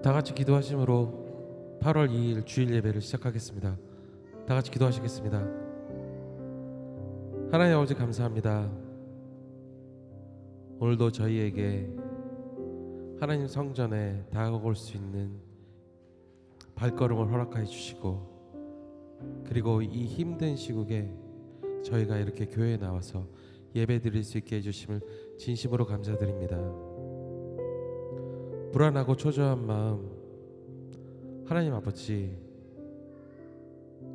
다 같이 기도하심으로 8월 2일 주일 예배를 시작하겠습니다. 다 같이 기도하시겠습니다. 하나님 아버지 감사합니다. 오늘도 저희에게 하나님 성전에 다가올 수 있는 발걸음을 허락하여 주시고, 그리고 이 힘든 시국에 저희가 이렇게 교회에 나와서 예배 드릴 수 있게 해주심을 진심으로 감사드립니다. 불안하고 초조한 마음 하나님 아버지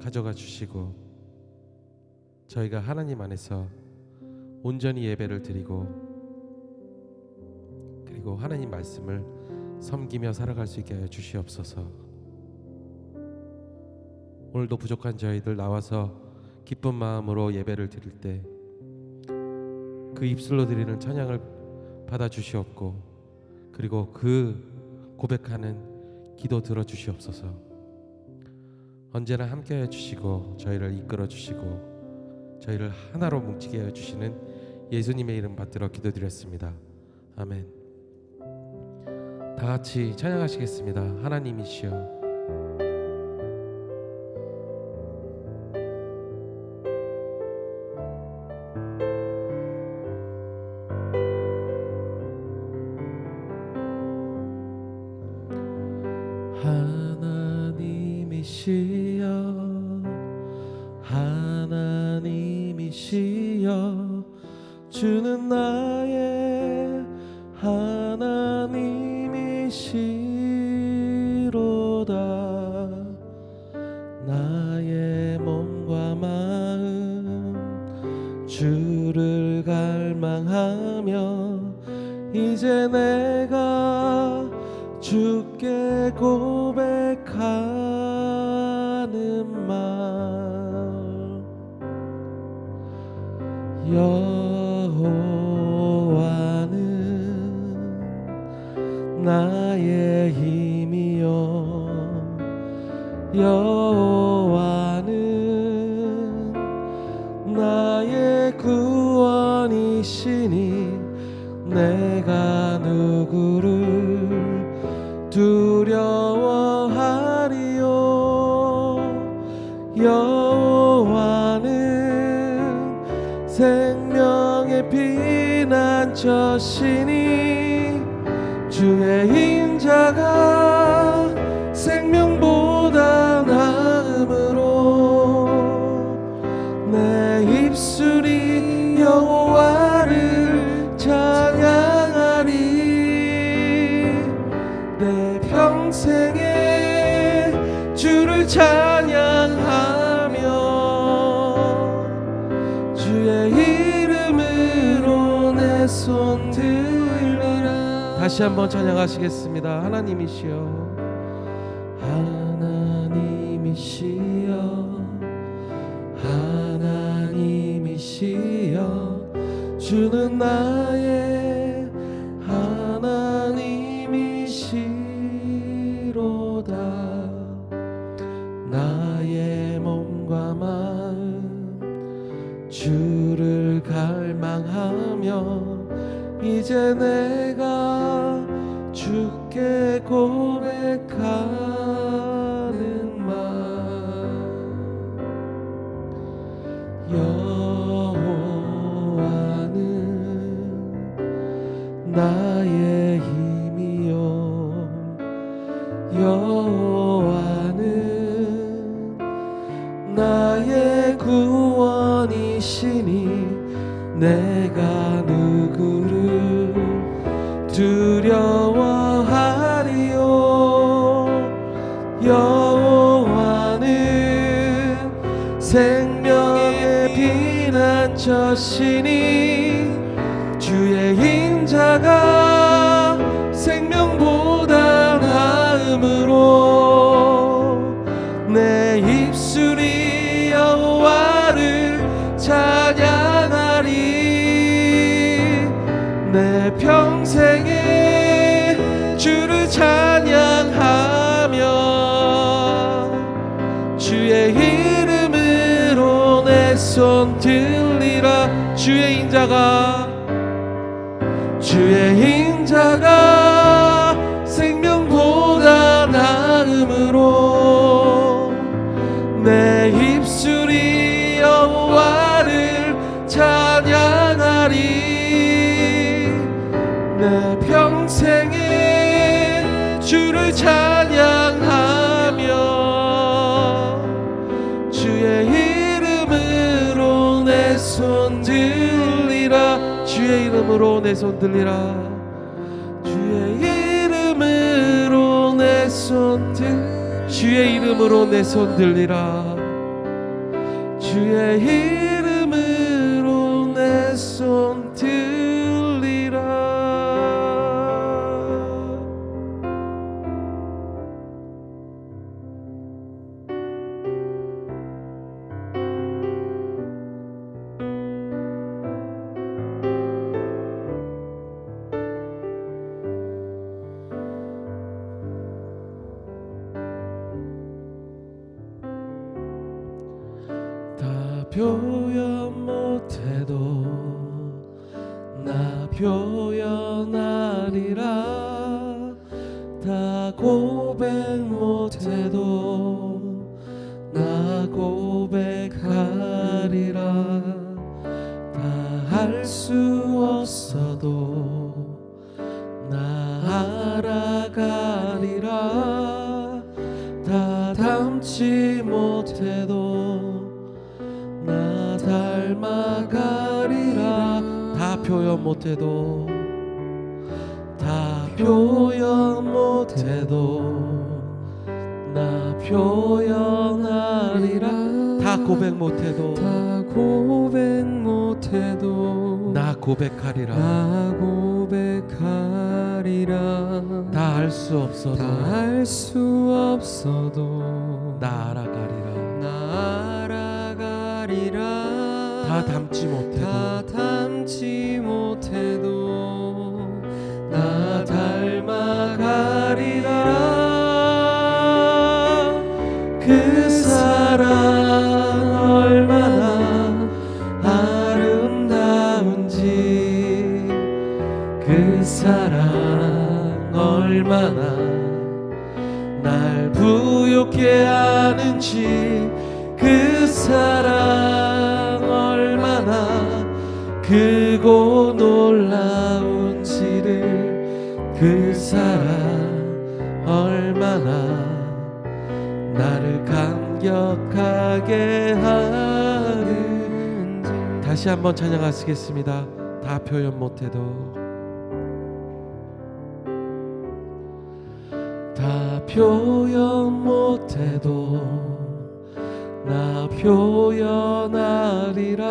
가져가 주시고, 저희가 하나님 안에서 온전히 예배를 드리고, 그리고 하나님 말씀을 섬기며 살아갈 수 있게 하여 주시옵소서. 오늘도 부족한 저희들 나와서 기쁜 마음으로 예배를 드릴 때 그 입술로 드리는 찬양을 받아 주시옵고, 그리고 그 고백하는 기도 들어 주시옵소서. 언제나 함께해 주시고 저희를 이끌어 주시고 저희를 하나로 뭉치게 해 주시는 예수님의 이름 받들어 기도드렸습니다. 아멘. 다 같이 찬양하시겠습니다. 하나님이시여. 하나님이시여, 하나님이시여, 주는 나의 하나님이시로다. 나의 몸과 마음 주를 갈망하며 이제 내가 주께 고백하는 말, 여호와는 나의 힘이요, 여호와는 나의 구원이시니 내가 누구를 두려워하리요. 여호와는 생명의 피난처시니 주의 인자가 생명보다 나음으로 내 입술이 여호와를 찬양하리. 내 평생에 주를 찬양하며 주의 이름으로 내 손 들리라. 다시 한번 찬양하시겠습니다. 하나님이시여, 하나님이시여, 하나님이시여, 주는 나의 하나님이시로다. 나의 몸과 마음 주를 갈망하며 이제 내가 주께 고백하는 말, 여호와는 나의 힘이요, 여호와는 나의 구원이시니 내가 누구를 두려워하리요. 여호와는 생명의 피난처시니 주의 인자가 생명보다 나음으로 내 입술이 여호와를 찬양하리. 내 평생에 주를 찬양하며 주의 이름으로 내 손 들리라. 주의 인자가 생명보다 내 평생에 주를 찬양하며 주의 이름으로 내 손 들리라. 주의 이름으로 내 손 들리라. 주의 이름으로 내 손 주의 이름으로 내 손 들리라. 주의 이름으로 내 손 들리라. 표현 못해도 나 표현하리라. 다 고백 못해도 나 고백하리라. 다 할 수 없어도 나 알아가리라. 다 닮지 못해도 나 닮아가리라. 다 표현 못해도 다 표현 못해도 나 표현하리라. 다 고백 못해도 다 고백 못해도 나 고백하리라. 나 고백하리라. 다 할 수 없어도 다 할 수 없어도 나 알아가리라. 나 알아가리라. 다 닮지 못해도 다 닮지 못해도 나 닮아가리라. 그 사랑 얼마나 아름다운지 그 사랑 얼마나 날 부욕해 하는지 그 사랑 얼마나 크고 놀라운지를 그 사랑 얼마나 나를 감격하게 하는지. 다시 한번 찬양하시겠습니다. 다 표현 못해도 다 표현 못해도 나 표현하리라.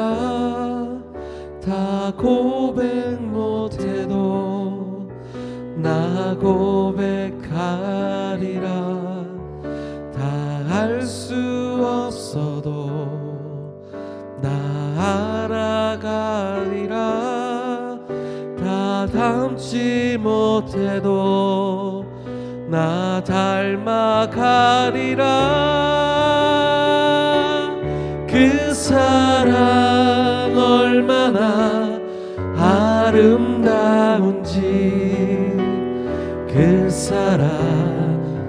다 고백 못해도 나 고백하리라. 다 할 수 없어도 나 알아가리라. 다 닮지 못해도 나 닮아가리라. 그 사랑 얼마나 아름다운지 그 사랑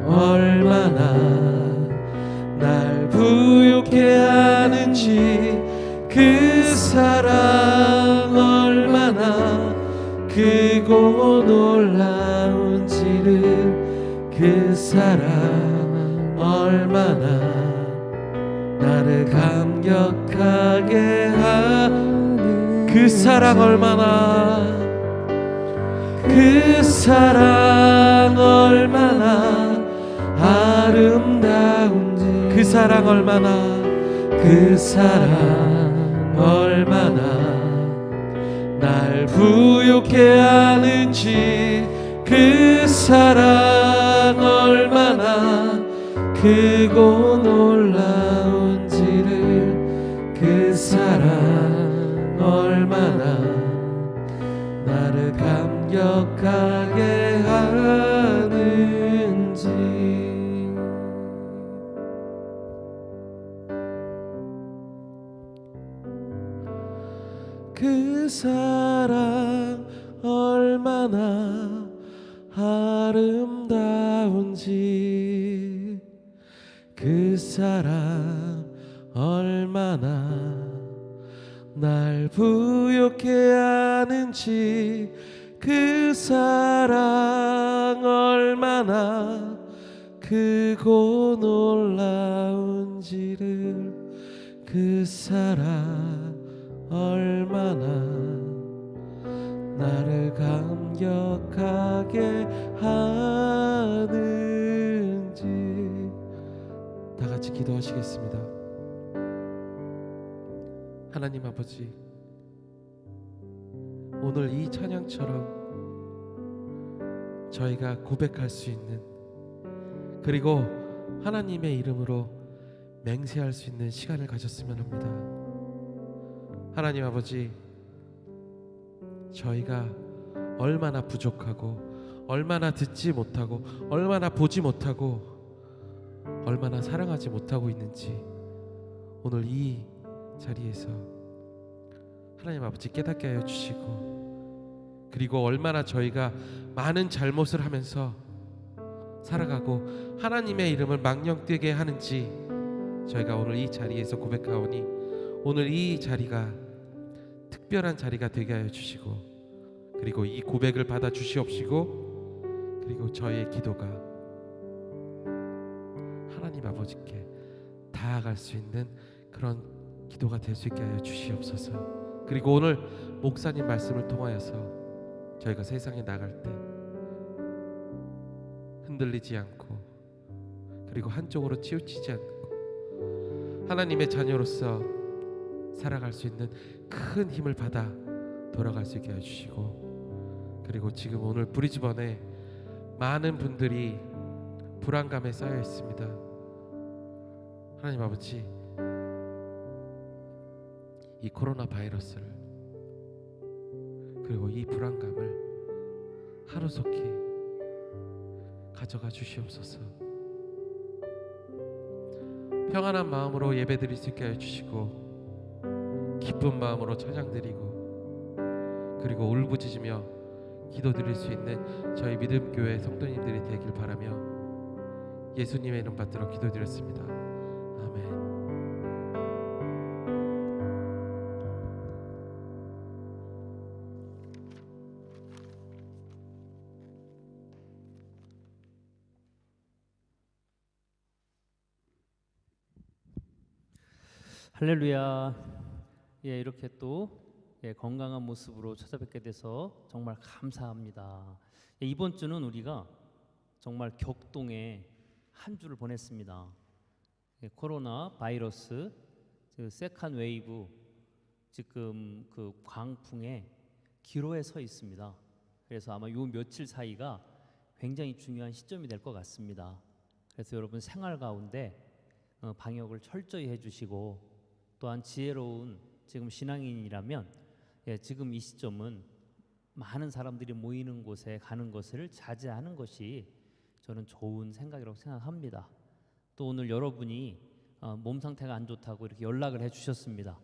얼마나 날 부욕해 하는지 그 사랑 얼마나 크고 놀라운지를 그 사랑 얼마나 나를 감격하게 하는 그 사랑 얼마나 그 사랑 얼마나 아름다운지 그 사랑 얼마나 그 사랑 얼마나 날 부욕해 하는지 그 사랑 얼마나 크고 놀라운지를 그 사랑 얼마나 나를 감격하게 하는지. 그 사랑 얼마나 아름다운지 그 사랑 얼마나 날 부욕해 하는지 그 사랑 얼마나 크고 놀라운지를 그 사랑 얼마나 나를 감격하게 하는지. 다 같이 기도하시겠습니다. 하나님 아버지, 오늘 이 찬양처럼 저희가 고백할 수 있는, 그리고 하나님의 이름으로 맹세할 수 있는 시간을 가졌으면 합니다. 하나님 아버지, 저희가 얼마나 부족하고 얼마나 듣지 못하고 얼마나 보지 못하고 얼마나 사랑하지 못하고 있는지 오늘 이 자리에서 하나님 아버지 깨닫게 하여 주시고, 그리고 얼마나 저희가 많은 잘못을 하면서 살아가고 하나님의 이름을 망령되게 하는지 저희가 오늘 이 자리에서 고백하오니 오늘 이 자리가 특별한 자리가 되게 하여 주시고, 그리고 이 고백을 받아 주시옵시고, 그리고 저의 기도가 하나님 아버지께 다가갈 수 있는 그런 기도가 될 수 있게 하여 주시옵소서. 그리고 오늘 목사님 말씀을 통하여서 저희가 세상에 나갈 때 흔들리지 않고, 그리고 한쪽으로 치우치지 않고 하나님의 자녀로서 살아갈 수 있는 큰 힘을 받아 돌아갈 수 있게 해주시고, 그리고 지금 오늘 브리즈번에 많은 분들이 불안감에 쌓여 있습니다. 하나님 아버지, 이 코로나 바이러스를, 그리고 이 불안감을 하루속히 가져가 주시옵소서. 평안한 마음으로 예배 드릴 수 있게 해주시고, 기쁜 마음으로 찬양 드리고, 그리고 울부짖으며 기도 드릴 수 있는 저희 믿음교회 성도님들이 되길 바라며 예수님의 이름 받들어 기도 드렸습니다. 아멘. 할렐루야. 예, 이렇게 또 건강한 모습으로 찾아뵙게 돼서 정말 감사합니다. 이번 주는 우리가 정말 격동의 한 주를 보냈습니다. 코로나 바이러스 세컨 웨이브, 지금 그 광풍의 기로에 서 있습니다. 그래서 아마 요 며칠 사이가 굉장히 중요한 시점이 될 것 같습니다. 그래서 여러분 생활 가운데 방역을 철저히 해주시고, 또한 지혜로운 지금 신앙인이라면 지금 이 시점은 많은 사람들이 모이는 곳에 가는 것을 자제하는 것이 저는 좋은 생각이라고 생각합니다. 또 오늘 여러분이 몸 상태가 안 좋다고 이렇게 연락을 해주셨습니다.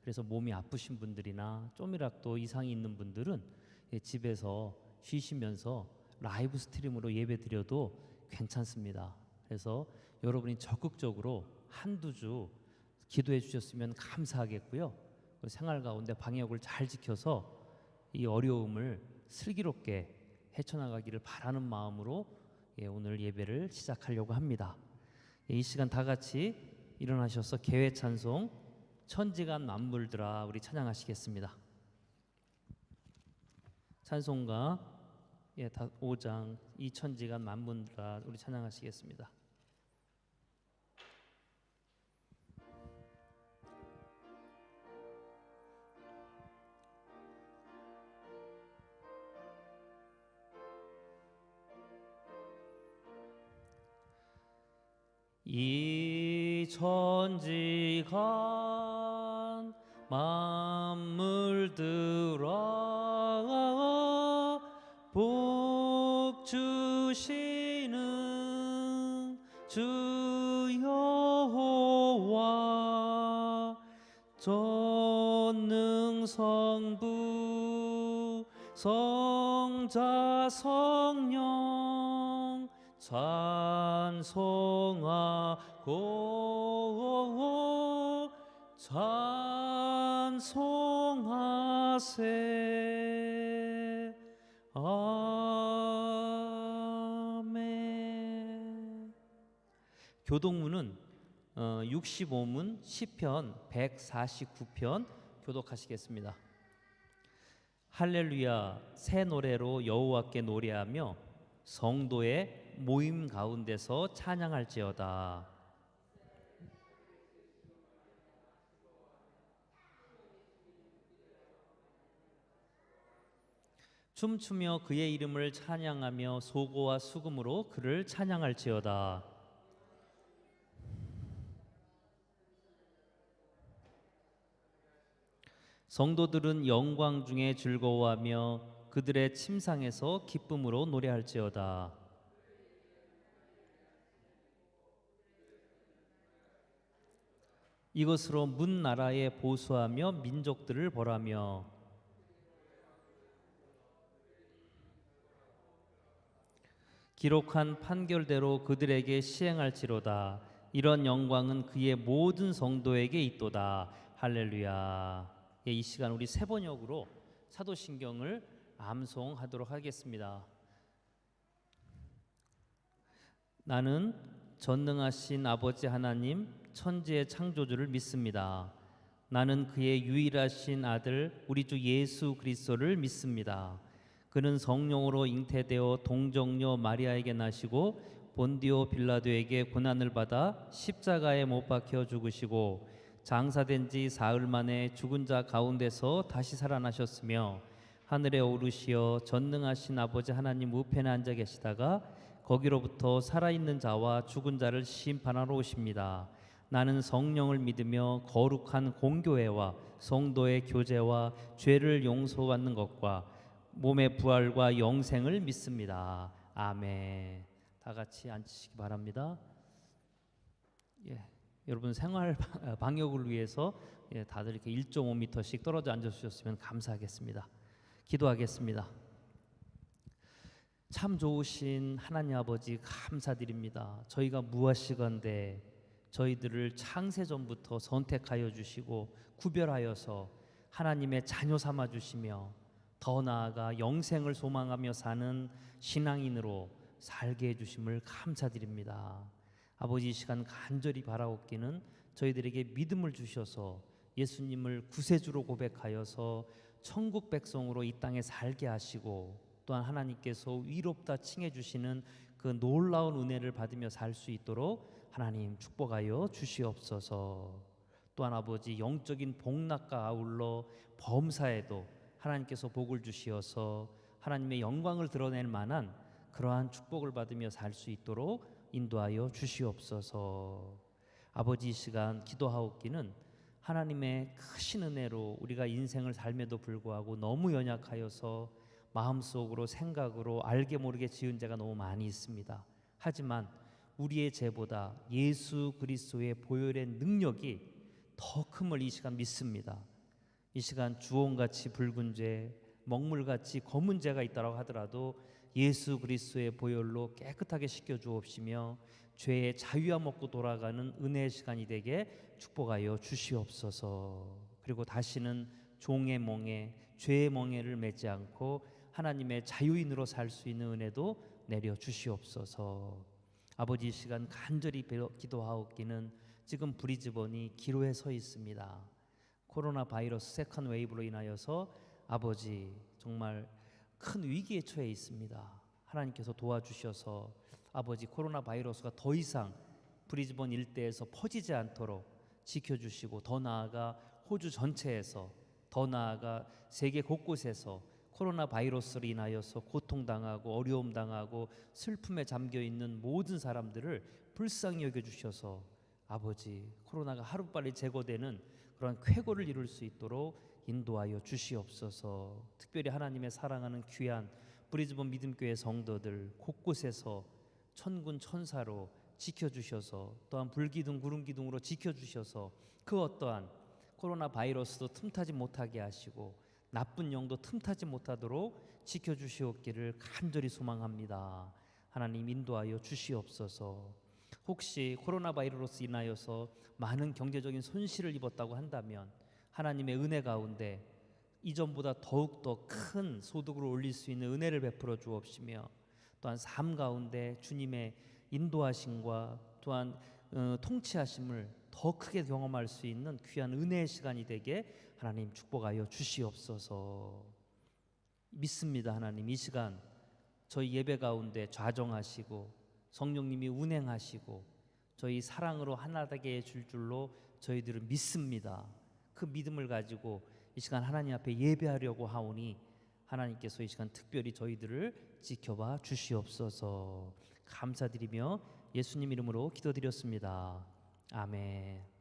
그래서 몸이 아프신 분들이나 좀이라도 이상이 있는 분들은 집에서 쉬시면서 라이브 스트림으로 예배 드려도 괜찮습니다. 그래서 여러분이 적극적으로 한두 주 기도해 주셨으면 감사하겠고요. 생활 가운데 방역을 잘 지켜서 이 어려움을 슬기롭게 헤쳐나가기를 바라는 마음으로 오늘 예배를 시작하려고 합니다. 이 시간 다 같이 일어나셔서 개회 찬송 천지간 만물들아 우리 찬양하시겠습니다. 찬송가 5장 이 천지간 만물들아 우리 찬양하시겠습니다. 이 천지간 만물들아 복 주시는 주 여호와 전능성부 성자 성령 찬송하고 찬송하세 아멘. 교독문은 65문 시편 149편 교독하시겠습니다. 할렐루야, 새 노래로 여호와께 노래하며 성도의 모임 가운데서 찬양할지어다. 춤추며 그의 이름을 찬양하며 소고와 수금으로 그를 찬양할지어다. 성도들은 영광 중에 즐거워하며 그들의 침상에서 기쁨으로 노래할지어다. 이것으로 문 나라에 보수하며 민족들을 벌하며 기록한 판결대로 그들에게 시행할지로다. 이런 영광은 그의 모든 성도에게 있도다. 할렐루야. 예, 이 시간 우리 세 번역으로 사도신경을 암송하도록 하겠습니다. 나는 전능하신 아버지 하나님 천지의 창조주를 믿습니다. 나는 그의 유일하신 아들 우리 주 예수 그리스도를 믿습니다. 그는 성령으로 잉태되어 동정녀 마리아에게 나시고 본디오 빌라도에게 고난을 받아 십자가에 못 박혀 죽으시고 장사된 지 사흘 만에 죽은 자 가운데서 다시 살아나셨으며 하늘에 오르시어 전능하신 아버지 하나님 우편에 앉아 계시다가 거기로부터 살아있는 자와 죽은 자를 심판하러 오십니다. 나는 성령을 믿으며 거룩한 공교회와 성도의 교제와 죄를 용서받는 것과 몸의 부활과 영생을 믿습니다. 아멘. 다 같이 앉으시기 바랍니다. 예, 여러분 생활 방역을 위해서 다들 이렇게 1.5m씩 떨어져 앉아주셨으면 감사하겠습니다. 기도하겠습니다. 참 좋으신 하나님 아버지 감사드립니다. 저희가 무엇이건대 저희들을 창세전부터 선택하여 주시고 구별하여서 하나님의 자녀 삼아 주시며 더 나아가 영생을 소망하며 사는 신앙인으로 살게 해주심을 감사드립니다. 아버지, 이 시간 간절히 바라옵기는 저희들에게 믿음을 주셔서 예수님을 구세주로 고백하여서 천국 백성으로 이 땅에 살게 하시고 또한 하나님께서 위롭다 칭해 주시는 그 놀라운 은혜를 받으며 살 수 있도록 하나님 축복하여 주시옵소서. 또한 아버지, 영적인 복락과 아울러 범사에도 하나님께서 복을 주시어서 하나님의 영광을 드러낼 만한 그러한 축복을 받으며 살 수 있도록 인도하여 주시옵소서. 아버지, 이 시간 기도하옵기는 하나님의 크신 은혜로 우리가 인생을 삶에도 불구하고 너무 연약하여서 마음속으로 생각으로 알게 모르게 지은 죄가 너무 많이 있습니다. 하지만 우리의 죄보다 예수 그리스도의 보혈의 능력이 더 큼을 이 시간 믿습니다. 이 시간 주홍같이 붉은 죄, 먹물같이 검은 죄가 있다고 하더라도 예수 그리스도의 보혈로 깨끗하게 씻겨 주옵시며 죄의 자유와 먹고 돌아가는 은혜의 시간이 되게 축복하여 주시옵소서. 그리고 다시는 종의 멍에, 죄의 멍에를 매지 않고 하나님의 자유인으로 살 수 있는 은혜도 내려 주시옵소서. 아버지, 이 시간 간절히 기도하옵기는 지금 브리즈번이 기로에 서 있습니다. 코로나 바이러스 세컨 웨이브로 인하여서 아버지 정말 큰 위기에 처해 있습니다. 하나님께서 도와주셔서 아버지 코로나 바이러스가 더 이상 브리즈번 일대에서 퍼지지 않도록 지켜주시고 더 나아가 호주 전체에서 더 나아가 세계 곳곳에서 코로나 바이러스로 인하여서 고통당하고 어려움당하고 슬픔에 잠겨있는 모든 사람들을 불쌍히 여겨주셔서 아버지 코로나가 하루빨리 제거되는 그런 쾌거를 이룰 수 있도록 인도하여 주시옵소서. 특별히 하나님의 사랑하는 귀한 브리즈번 믿음교회 성도들 곳곳에서 천군 천사로 지켜주셔서 또한 불기둥 구름기둥으로 지켜주셔서 그 어떠한 코로나 바이러스도 틈타지 못하게 하시고 나쁜 영도 틈타지 못하도록 지켜주시옵기를 간절히 소망합니다. 하나님 인도하여 주시옵소서. 혹시 코로나 바이러스 인하여서 많은 경제적인 손실을 입었다고 한다면 하나님의 은혜 가운데 이전보다 더욱더 큰 소득을 올릴 수 있는 은혜를 베풀어 주옵시며, 또한 삶 가운데 주님의 인도하심과 또한 통치하심을 더 크게 경험할 수 있는 귀한 은혜의 시간이 되게 하나님 축복하여 주시옵소서. 믿습니다. 하나님, 이 시간 저희 예배 가운데 좌정하시고 성령님이 운행하시고 저희 사랑으로 하나 되게 해줄 줄로 저희들은 믿습니다. 그 믿음을 가지고 이 시간 하나님 앞에 예배하려고 하오니 하나님께서 이 시간 특별히 저희들을 지켜봐 주시옵소서. 감사드리며 예수님 이름으로 기도드렸습니다. 아멘.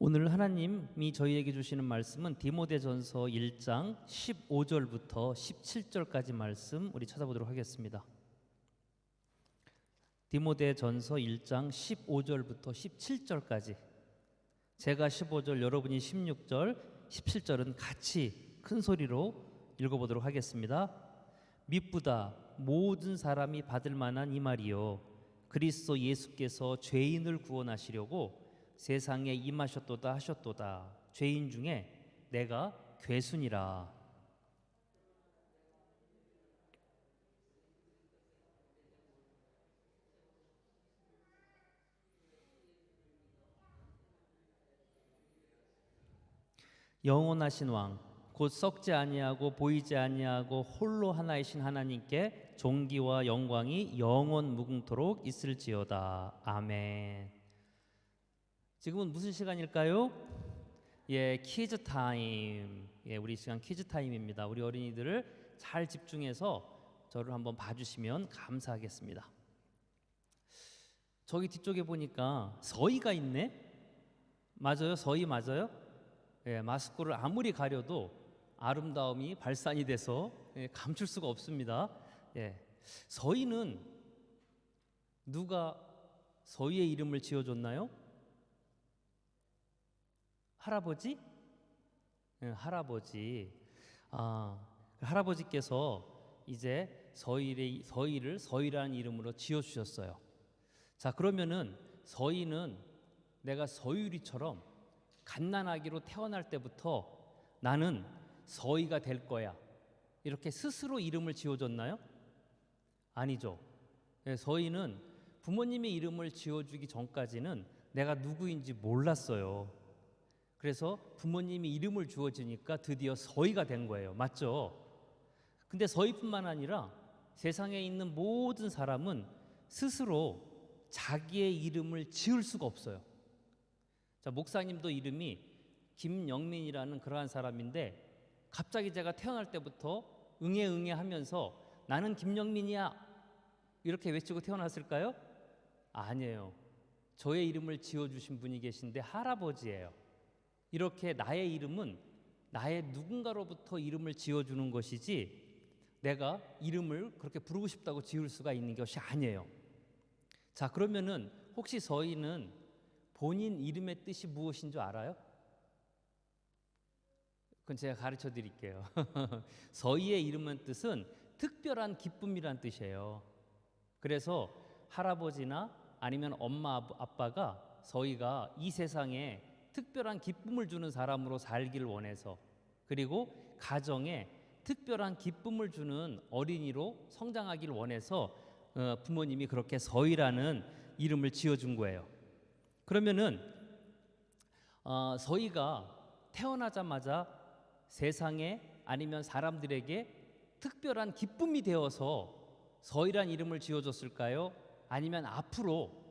오늘 하나님이 저희에게 주시는 말씀은 디모데전서 1장 15절부터 17절까지 말씀 우리 찾아보도록 하겠습니다. 디모데전서 1장 15절부터 17절까지, 제가 15절, 여러분이 16절, 17절은 같이 큰 소리로 읽어보도록 하겠습니다. 밉보다 모든 사람이 받을 만한 이 말이요, 그리스도 예수께서 죄인을 구원하시려고 세상에 임하셨도다 하셨도다. 죄인 중에 내가 괴순이라. 영원하신 왕, 곧 썩지 아니하고 보이지 아니하고 홀로 하나이신 하나님께 존귀와 영광이 영원 무궁토록 있을지어다. 아멘. 지금은 무슨 시간일까요? 퀴즈 타임. 우리 시간 퀴즈 타임입니다. 우리 어린이들을 잘 집중해서 저를 한번 봐주시면 감사하겠습니다. 저기 뒤쪽에 보니까 서희가 있네. 맞아요? 서희 맞아요? 마스크를 아무리 가려도 아름다움이 발산이 돼서 감출 수가 없습니다. 서희는 누가 서희의 이름을 지어줬나요? 할아버지? 할아버지. 할아버지께서 이제 서희를 서희라는 이름으로 지어주셨어요. 자, 그러면은 서희는 내가 서유리처럼 갓난아기로 태어날 때부터 나는 서희가 될 거야, 이렇게 스스로 이름을 지어줬나요? 아니죠. 서희는 부모님의 이름을 지어주기 전까지는 내가 누구인지 몰랐어요. 그래서 부모님이 이름을 주어주니까 드디어 서희가 된 거예요. 맞죠? 근데 서희뿐만 아니라 세상에 있는 모든 사람은 스스로 자기의 이름을 지을 수가 없어요. 자, 목사님도 이름이 김영민이라는 그러한 사람인데 갑자기 제가 태어날 때부터 응애 응애 하면서 나는 김영민이야 이렇게 외치고 태어났을까요? 아니에요. 저의 이름을 지어주신 분이 계신데 할아버지예요. 이렇게 나의 이름은 나의 누군가로부터 이름을 지어주는 것이지 내가 이름을 그렇게 부르고 싶다고 지을 수가 있는 것이 아니에요. 자, 그러면은 혹시 서희는 본인 이름의 뜻이 무엇인 줄 알아요? 그건 제가 가르쳐 드릴게요. 서희의 이름의 뜻은 특별한 기쁨이란 뜻이에요. 그래서 할아버지나 아니면 엄마 아빠가 서희가 이 세상에 특별한 기쁨을 주는 사람으로 살기를 원해서, 그리고 가정에 특별한 기쁨을 주는 어린이로 성장하기를 원해서 부모님이 그렇게 서희라는 이름을 지어준 거예요. 그러면은 서희가 태어나자마자 세상에 아니면 사람들에게 특별한 기쁨이 되어서 서희란 이름을 지어줬을까요? 아니면 앞으로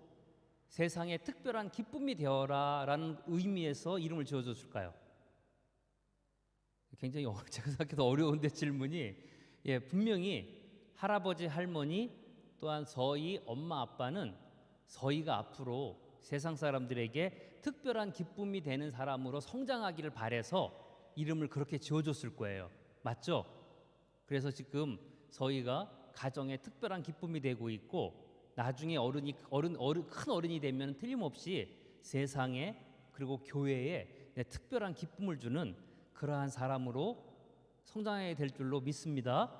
세상에 특별한 기쁨이 되어라라는 의미에서 이름을 지어줬을까요? 굉장히 제가 생각해도 어려운데 질문이 분명히 할아버지 할머니 또한 서희 엄마 아빠는 서희가 앞으로 세상 사람들에게 특별한 기쁨이 되는 사람으로 성장하기를 바래서 이름을 그렇게 지어줬을 거예요. 맞죠? 그래서 지금 서희가 가정에 특별한 기쁨이 되고 있고 나중에 큰 어른이 되면 틀림없이 세상에 그리고 교회에 특별한 기쁨을 주는 그러한 사람으로 성장하게 될 줄로 믿습니다.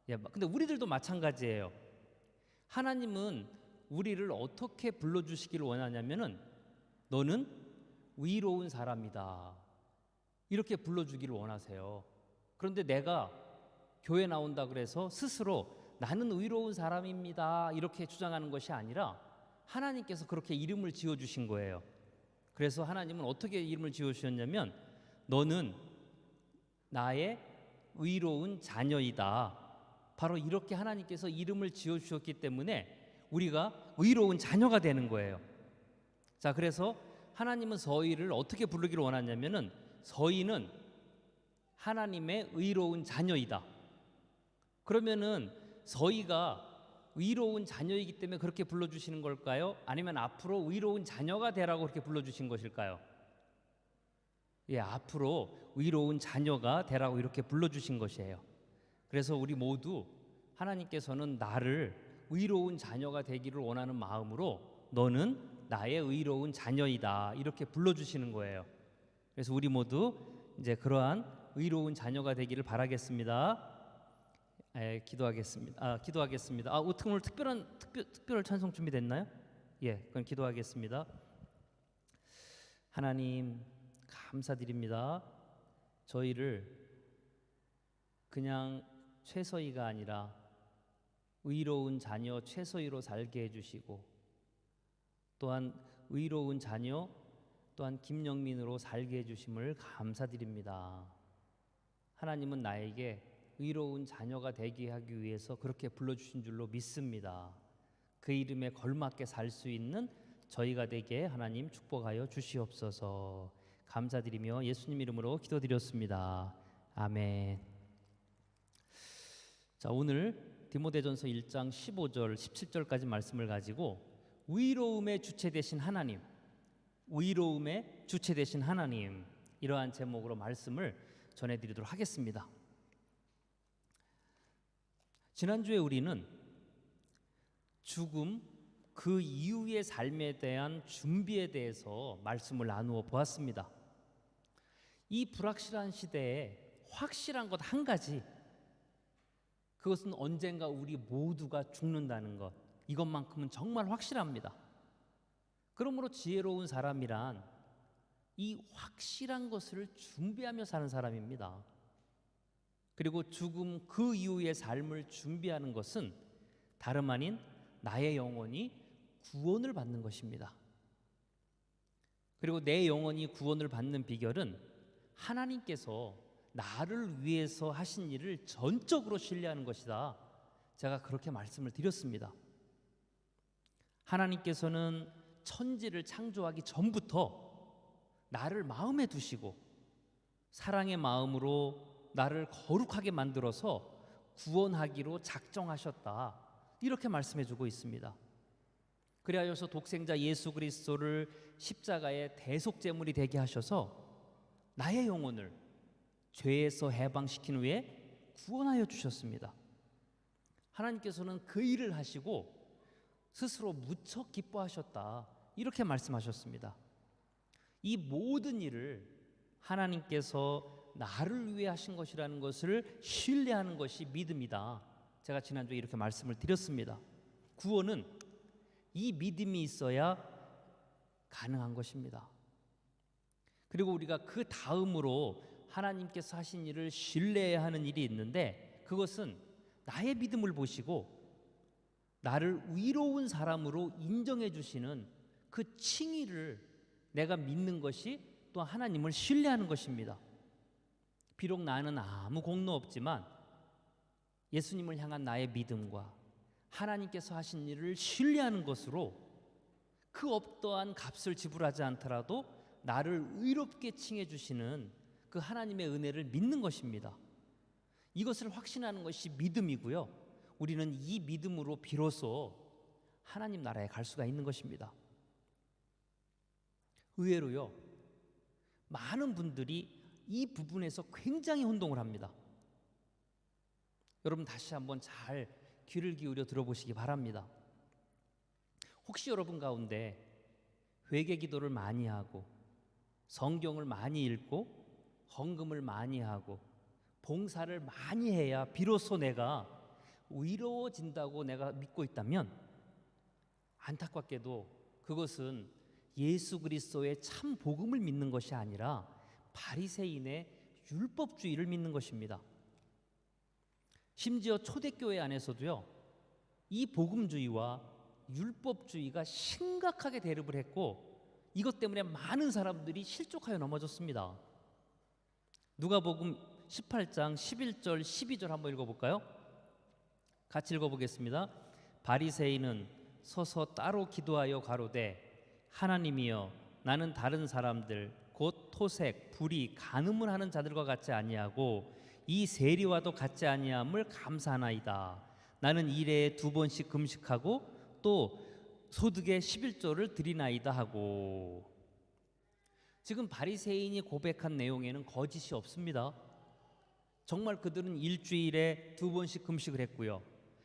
예, 근데 우리들도 마찬가지예요. 하나님은 우리를 어떻게 불러주시기를 원하냐면은 너는 의로운 사람이다 이렇게 불러주기를 원하세요. 그런데 내가 교회 나온다 그래서 스스로 나는 의로운 사람입니다 이렇게 주장하는 것이 아니라 하나님께서 그렇게 이름을 지어주신 거예요. 그래서 하나님은 어떻게 이름을 지어주셨냐면 너는 나의 의로운 자녀이다. 바로 이렇게 하나님께서 이름을 지어주셨기 때문에 우리가 의로운 자녀가 되는 거예요. 자, 그래서 하나님은 서희를 어떻게 부르기를 원하냐면은 서희는 하나님의 의로운 자녀이다. 그러면은 서희가 의로운 자녀이기 때문에 그렇게 불러주시는 걸까요? 아니면 앞으로 의로운 자녀가 되라고 그렇게 불러주신 것일까요? 예, 앞으로 의로운 자녀가 되라고 이렇게 불러주신 것이에요. 그래서 우리 모두 하나님께서는 나를 의로운 자녀가 되기를 원하는 마음으로 너는 나의 의로운 자녀이다 이렇게 불러주시는 거예요. 그래서 우리 모두 이제 그러한 의로운 자녀가 되기를 바라겠습니다. 기도하겠습니다. 오늘 특별 찬송 준비됐나요? 예, 그럼 기도하겠습니다. 하나님 감사드립니다. 저희를 그냥 최서희가 아니라 의로운 자녀 최서희로 살게 해주시고 또한 의로운 자녀 또한 김영민으로 살게 해주심을 감사드립니다. 하나님은 나에게 의로운 자녀가 되게 하기 위해서 그렇게 불러주신 줄로 믿습니다. 그 이름에 걸맞게 살 수 있는 저희가 되게 하나님 축복하여 주시옵소서. 감사드리며 예수님 이름으로 기도드렸습니다. 아멘. 자, 오늘 디모데전서 1장 15절 17절까지 말씀을 가지고 의로움의 주체 되신 하나님, 의로움의 주체 되신 하나님 이러한 제목으로 말씀을 전해드리도록 하겠습니다. 지난주에 우리는 죽음 그 이후의 삶에 대한 준비에 대해서 말씀을 나누어 보았습니다. 이 불확실한 시대에 확실한 것 한 가지, 그것은 언젠가 우리 모두가 죽는다는 것, 이것만큼은 정말 확실합니다. 그러므로 지혜로운 사람이란 이 확실한 것을 준비하며 사는 사람입니다. 그리고 죽음 그 이후의 삶을 준비하는 것은 다름 아닌 나의 영혼이 구원을 받는 것입니다. 그리고 내 영혼이 구원을 받는 비결은 하나님께서 나를 위해서 하신 일을 전적으로 신뢰하는 것이다. 제가 그렇게 말씀을 드렸습니다. 하나님께서는 천지를 창조하기 전부터 나를 마음에 두시고 사랑의 마음으로 나를 거룩하게 만들어서 구원하기로 작정하셨다. 이렇게 말씀해주고 있습니다. 그리하여서 독생자 예수 그리스도를 십자가의 대속제물이 되게 하셔서 나의 영혼을 죄에서 해방시킨 후에 구원하여 주셨습니다. 하나님께서는 그 일을 하시고 스스로 무척 기뻐하셨다. 이렇게 말씀하셨습니다. 이 모든 일을 하나님께서 나를 위해 하신 것이라는 것을 신뢰하는 것이 믿음이다. 제가 지난주에 이렇게 말씀을 드렸습니다. 구원은 이 믿음이 있어야 가능한 것입니다. 그리고 우리가 그 다음으로 하나님께서 하신 일을 신뢰해야 하는 일이 있는데 그것은 나의 믿음을 보시고 나를 의로운 사람으로 인정해 주시는 그 칭의를 내가 믿는 것이 또 하나님을 신뢰하는 것입니다. 비록 나는 아무 공로 없지만 예수님을 향한 나의 믿음과 하나님께서 하신 일을 신뢰하는 것으로 그 어떠한 값을 지불하지 않더라도 나를 의롭게 칭해 주시는 그 하나님의 은혜를 믿는 것입니다. 이것을 확신하는 것이 믿음이고요. 우리는 이 믿음으로 비로소 하나님 나라에 갈 수가 있는 것입니다. 의외로요, 많은 분들이 이 부분에서 굉장히 혼동을 합니다. 여러분 다시 한번 잘 귀를 기울여 들어보시기 바랍니다. 혹시 여러분 가운데 회개 기도를 많이 하고 성경을 많이 읽고 헌금을 많이 하고 봉사를 많이 해야 비로소 내가 의로워진다고 내가 믿고 있다면, 안타깝게도 그것은 예수 그리스도의 참 복음을 믿는 것이 아니라 바리새인의 율법주의를 믿는 것입니다. 심지어 초대교회 안에서도요, 이 복음주의와 율법주의가 심각하게 대립을 했고, 이것 때문에 많은 사람들이 실족하여 넘어졌습니다. 누가복음 18장 11절 12절 한번 읽어볼까요? 같이 읽어보겠습니다. 바리새인은 서서 따로 기도하여 가로되, 하나님이여, 나는 다른 사람들 곧 토색, 불의, 간음을 하는 자들과 같지 아니하고 이 세리와도 같지 아니함을 감사하나이다. 나는 일에 2번씩 금식하고 또 소득의 11조를 드리나이다 하고. 지금 바리새인이 고백한 내용에는 거짓이 없습니다. 정말 그들은 일주일에 2번씩 금식을 했고요,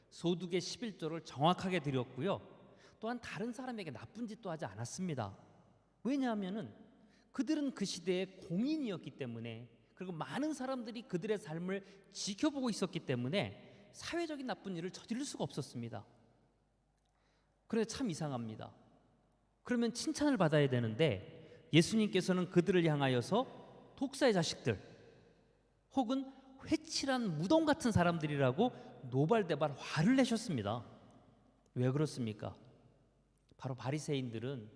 소득의 11조를 정확하게 드렸고요, 또한 다른 사람에게 나쁜 짓도 하지 않았습니다. 왜냐하면 그들은 그 시대의 공인이었기 때문에, 그리고 많은 사람들이 그들의 삶을 지켜보고 있었기 때문에 사회적인 나쁜 일을 저지를 수가 없었습니다. 그런데 참 이상합니다. 그러면 칭찬을 받아야 되는데 예수님께서는 그들을 향하여서 독사의 자식들 혹은 회칠한 무덤 같은 사람들이라고 노발대발 화를 내셨습니다. 왜 그렇습니까? 바로 바리새인들은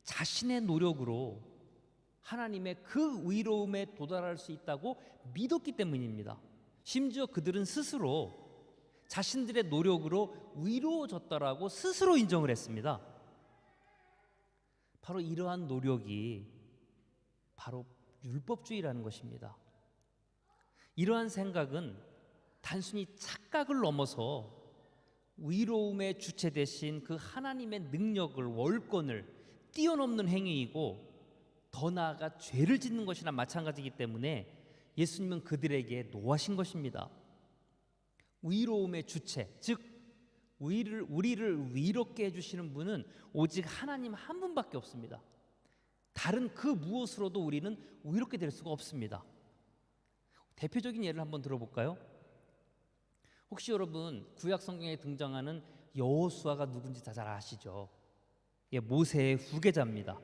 자신의 노력으로 하나님의 그 의로움에 도달할 수 있다고 믿었기 때문입니다. 심지어 그들은 스스로 자신들의 노력으로 의로워졌다라고 스스로 인정을 했습니다. 바로 이러한 노력이 바로 율법주의라는 것입니다. 이러한 생각은 단순히 착각을 넘어서 의로움의 주체 대신 그 하나님의 능력을, 월권을 뛰어넘는 행위이고, 더 나아가 죄를 짓는 것이나 마찬가지이기 때문에 예수님은 그들에게 노하신 것입니다. 의로움의 주체, 즉 우리를 위롭게 해주시는 분은 오직 하나님 한 분밖에 없습니다. 다른 그 무엇으로도 우리는 의롭게 될 수가 없습니다. 대표적인 예를 한번 들어볼까요? 혹시 여러분 구약 성경에 등장하는 여호수아가 누군지 다 잘 아시죠? 예, 모세의 후계자입니다.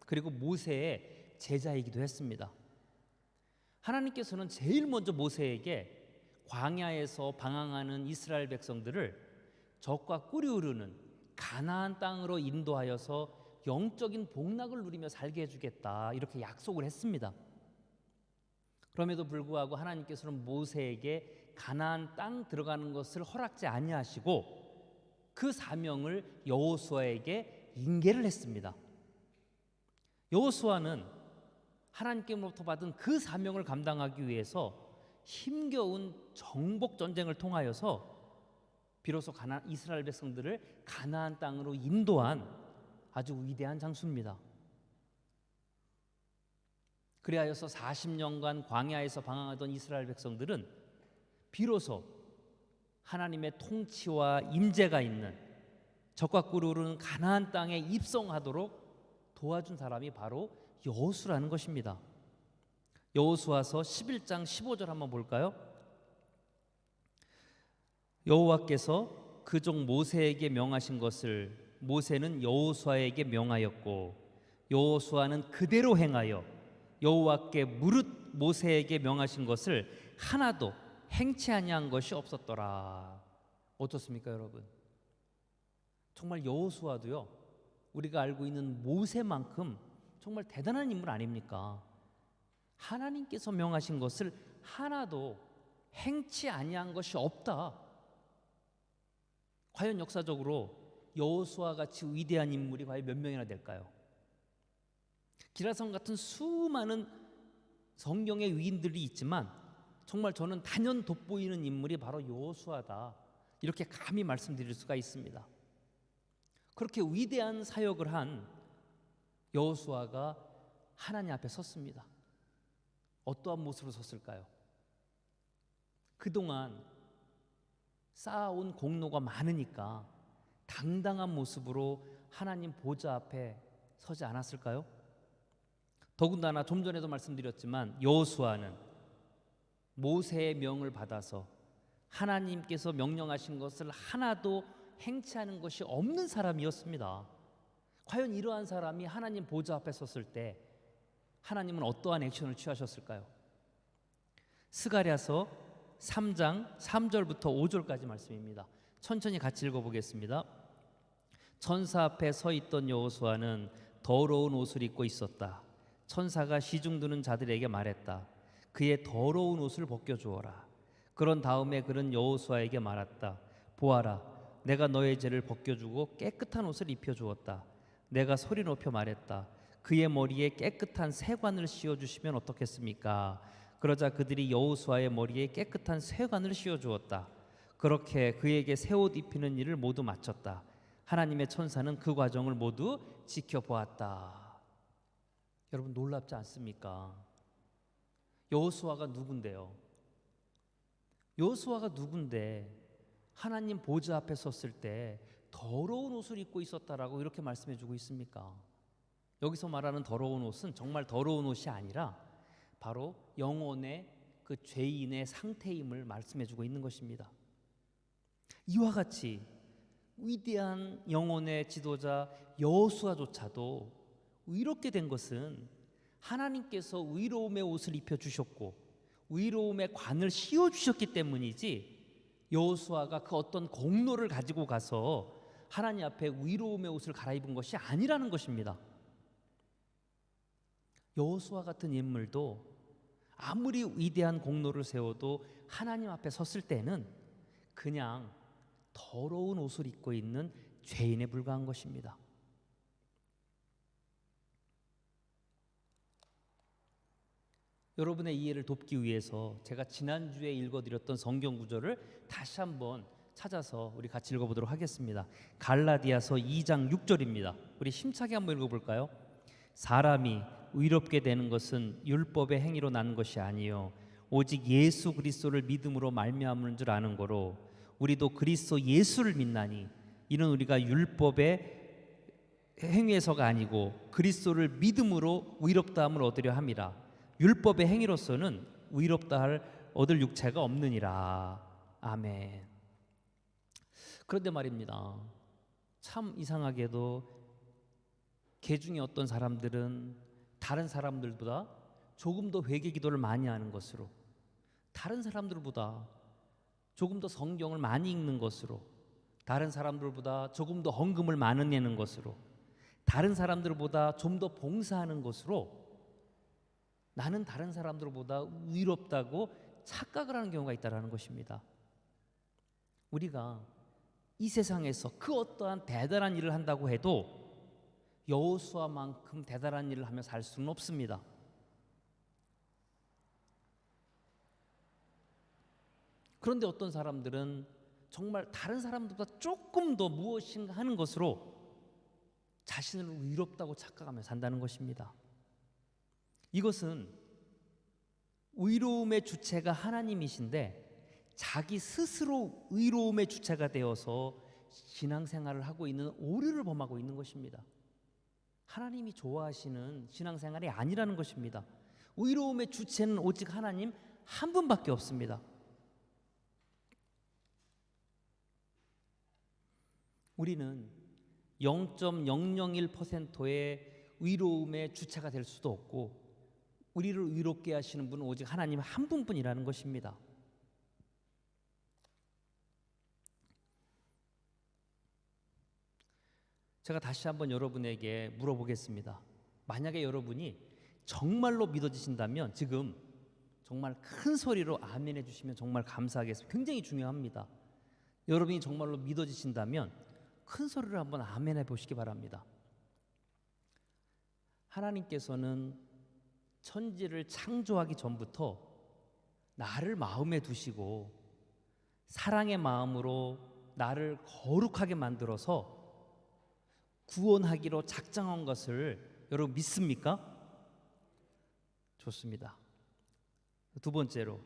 그리고 모세의 제자이기도 했습니다. 하나님께서는 제일 먼저 모세에게 광야에서 방황하는 이스라엘 백성들을 적과 꿀이 흐르는 가나안 땅으로 인도하여서 영적인 복락을 누리며 살게 해주겠다, 이렇게 약속을 했습니다. 그럼에도 불구하고 하나님께서는 모세에게 가나안 땅 들어가는 것을 허락지 아니하시고 그 사명을 여호수아에게 인계를 했습니다. 여호수아는 하나님께로부터 받은 그 사명을 감당하기 위해서 힘겨운 정복 전쟁을 통하여서 비로소 이스라엘 백성들을 가나안 땅으로 인도한 아주 위대한 장수입니다. 그리하여서 40년간 광야에서 방황하던 이스라엘 백성들은 비로소 하나님의 통치와 임재가 있는 적과 꿀이 흐르는 가나안 땅에 입성하도록 도와준 사람이 바로 여호수라는 것입니다. 여호수아서 11장 15절 한번 볼까요? 여호와께서 그 종 모세에게 명하신 것을 모세는 여호수아에게 명하였고 여호수아는 그대로 행하여 여호와께 무릇 모세에게 명하신 것을 하나도 행치 아니한 것이 없었더라. 어떻습니까, 여러분? 정말 여호수아도요, 우리가 알고 있는 모세만큼 정말 대단한 인물 아닙니까? 하나님께서 명하신 것을 하나도 행치 아니한 것이 없다. 과연 역사적으로 여호수아 같이 위대한 인물이 과연 몇 명이나 될까요? 기라성 같은 수많은 성경의 위인들이 있지만 정말 저는 단연 돋보이는 인물이 바로 여호수아다, 이렇게 감히 말씀드릴 수가 있습니다. 그렇게 위대한 사역을 한 여호수아가 하나님 앞에 섰습니다. 어떠한 모습으로 섰을까요? 그동안 쌓아온 공로가 많으니까 당당한 모습으로 하나님 보좌 앞에 서지 않았을까요? 더군다나 좀 전에도 말씀드렸지만 여호수아는 모세의 명을 받아서 하나님께서 명령하신 것을 하나도 행치하는 것이 없는 사람이었습니다. 과연 이러한 사람이 하나님 보좌 앞에 섰을 때 하나님은 어떠한 액션을 취하셨을까요? 스가랴서 3장 3절부터 5절까지 말씀입니다. 천천히 같이 읽어보겠습니다. 천사 앞에 서 있던 여호수아는 더러운 옷을 입고 있었다. 천사가 시중 드는 자들에게 말했다. 그의 더러운 옷을 벗겨주어라. 그런 다음에 그는 여호수아에게 말했다. 보아라, 내가 너의 죄를 벗겨주고 깨끗한 옷을 입혀주었다. 내가 소리 높여 말했다. 그의 머리에 깨끗한 세관을 씌워주시면 어떻겠습니까? 그러자 그들이 여호수아의 머리에 깨끗한 세관을 씌워주었다. 그렇게 그에게 새 옷 입히는 일을 모두 마쳤다. 하나님의 천사는 그 과정을 모두 지켜보았다. 여러분 놀랍지 않습니까? 여호수아가 누군데요? 여호수아가 누군데 하나님 보좌 앞에 섰을 때 더러운 옷을 입고 있었다라고 이렇게 말씀해 주고 있습니까? 여기서 말하는 더러운 옷은 정말 더러운 옷이 아니라 바로 영혼의 그 죄인의 상태임을 말씀해 주고 있는 것입니다. 이와 같이 위대한 영혼의 지도자 여호수아조차도 의롭게 된 것은 하나님께서 의로움의 옷을 입혀주셨고 의로움의 관을 씌워주셨기 때문이지 여호수아가 그 어떤 공로를 가지고 가서 하나님 앞에 의로움의 옷을 갈아입은 것이 아니라는 것입니다. 여호수아 같은 인물도 아무리 위대한 공로를 세워도 하나님 앞에 섰을 때는 그냥 더러운 옷을 입고 있는 죄인에 불과한 것입니다. 여러분의 이해를 돕기 위해서 제가 지난주에 읽어드렸던 성경 구절을 다시 한번 찾아서 우리 같이 읽어보도록 하겠습니다. 갈라디아서 2장 6절입니다. 우리 힘차게 한번 읽어볼까요? 사람이 의롭게 되는 것은 율법의 행위로 나는 것이 아니요 오직 예수 그리스도를 믿음으로 말미암은 줄 아는 거로 우리도 그리스도 예수를 믿나니 이는 우리가 율법의 행위에서가 아니고 그리스도를 믿음으로 의롭다함을 얻으려 함이라. 율법의 행위로서는 의롭다 얻을 육체가 없느니라. 아멘. 그런데 말입니다. 참 이상하게도 개중에 어떤 사람들은 다른 사람들보다 조금 더 회개 기도를 많이 하는 것으로, 다른 사람들보다 조금 더 성경을 많이 읽는 것으로, 다른 사람들보다 조금 더 헌금을 많이 내는 것으로, 다른 사람들보다 좀 더 봉사하는 것으로 나는 다른 사람들보다 의롭다고 착각을 하는 경우가 있다는 것입니다. 우리가 이 세상에서 그 어떠한 대단한 일을 한다고 해도 여호수아만큼 대단한 일을 하며 살 수는 없습니다. 그런데 어떤 사람들은 정말 다른 사람들보다 조금 더 무엇인가 하는 것으로 자신을 의롭다고 착각하며 산다는 것입니다. 이것은 의로움의 주체가 하나님이신데 자기 스스로 의로움의 주체가 되어서 신앙생활을 하고 있는 오류를 범하고 있는 것입니다. 하나님이 좋아하시는 신앙생활이 아니라는 것입니다. 의로움의 주체는 오직 하나님 한 분밖에 없습니다. 우리는 0.001%의 의로움의 주체가 될 수도 없고 우리를 의롭게 하시는 분은 오직 하나님 한 분뿐이라는 것입니다. 제가 다시 한번 여러분에게 물어보겠습니다. 만약에 여러분이 정말로 믿어지신다면 지금 정말 큰 소리로 아멘 해주시면 정말 감사하겠습니다. 굉장히 중요합니다. 여러분이 정말로 믿어지신다면 큰 소리로 한번 아멘 해보시기 바랍니다. 하나님께서는 천지를 창조하기 전부터 나를 마음에 두시고 사랑의 마음으로 나를 거룩하게 만들어서 구원하기로 작정한 것을 여러분 믿습니까? 좋습니다. 두 번째로,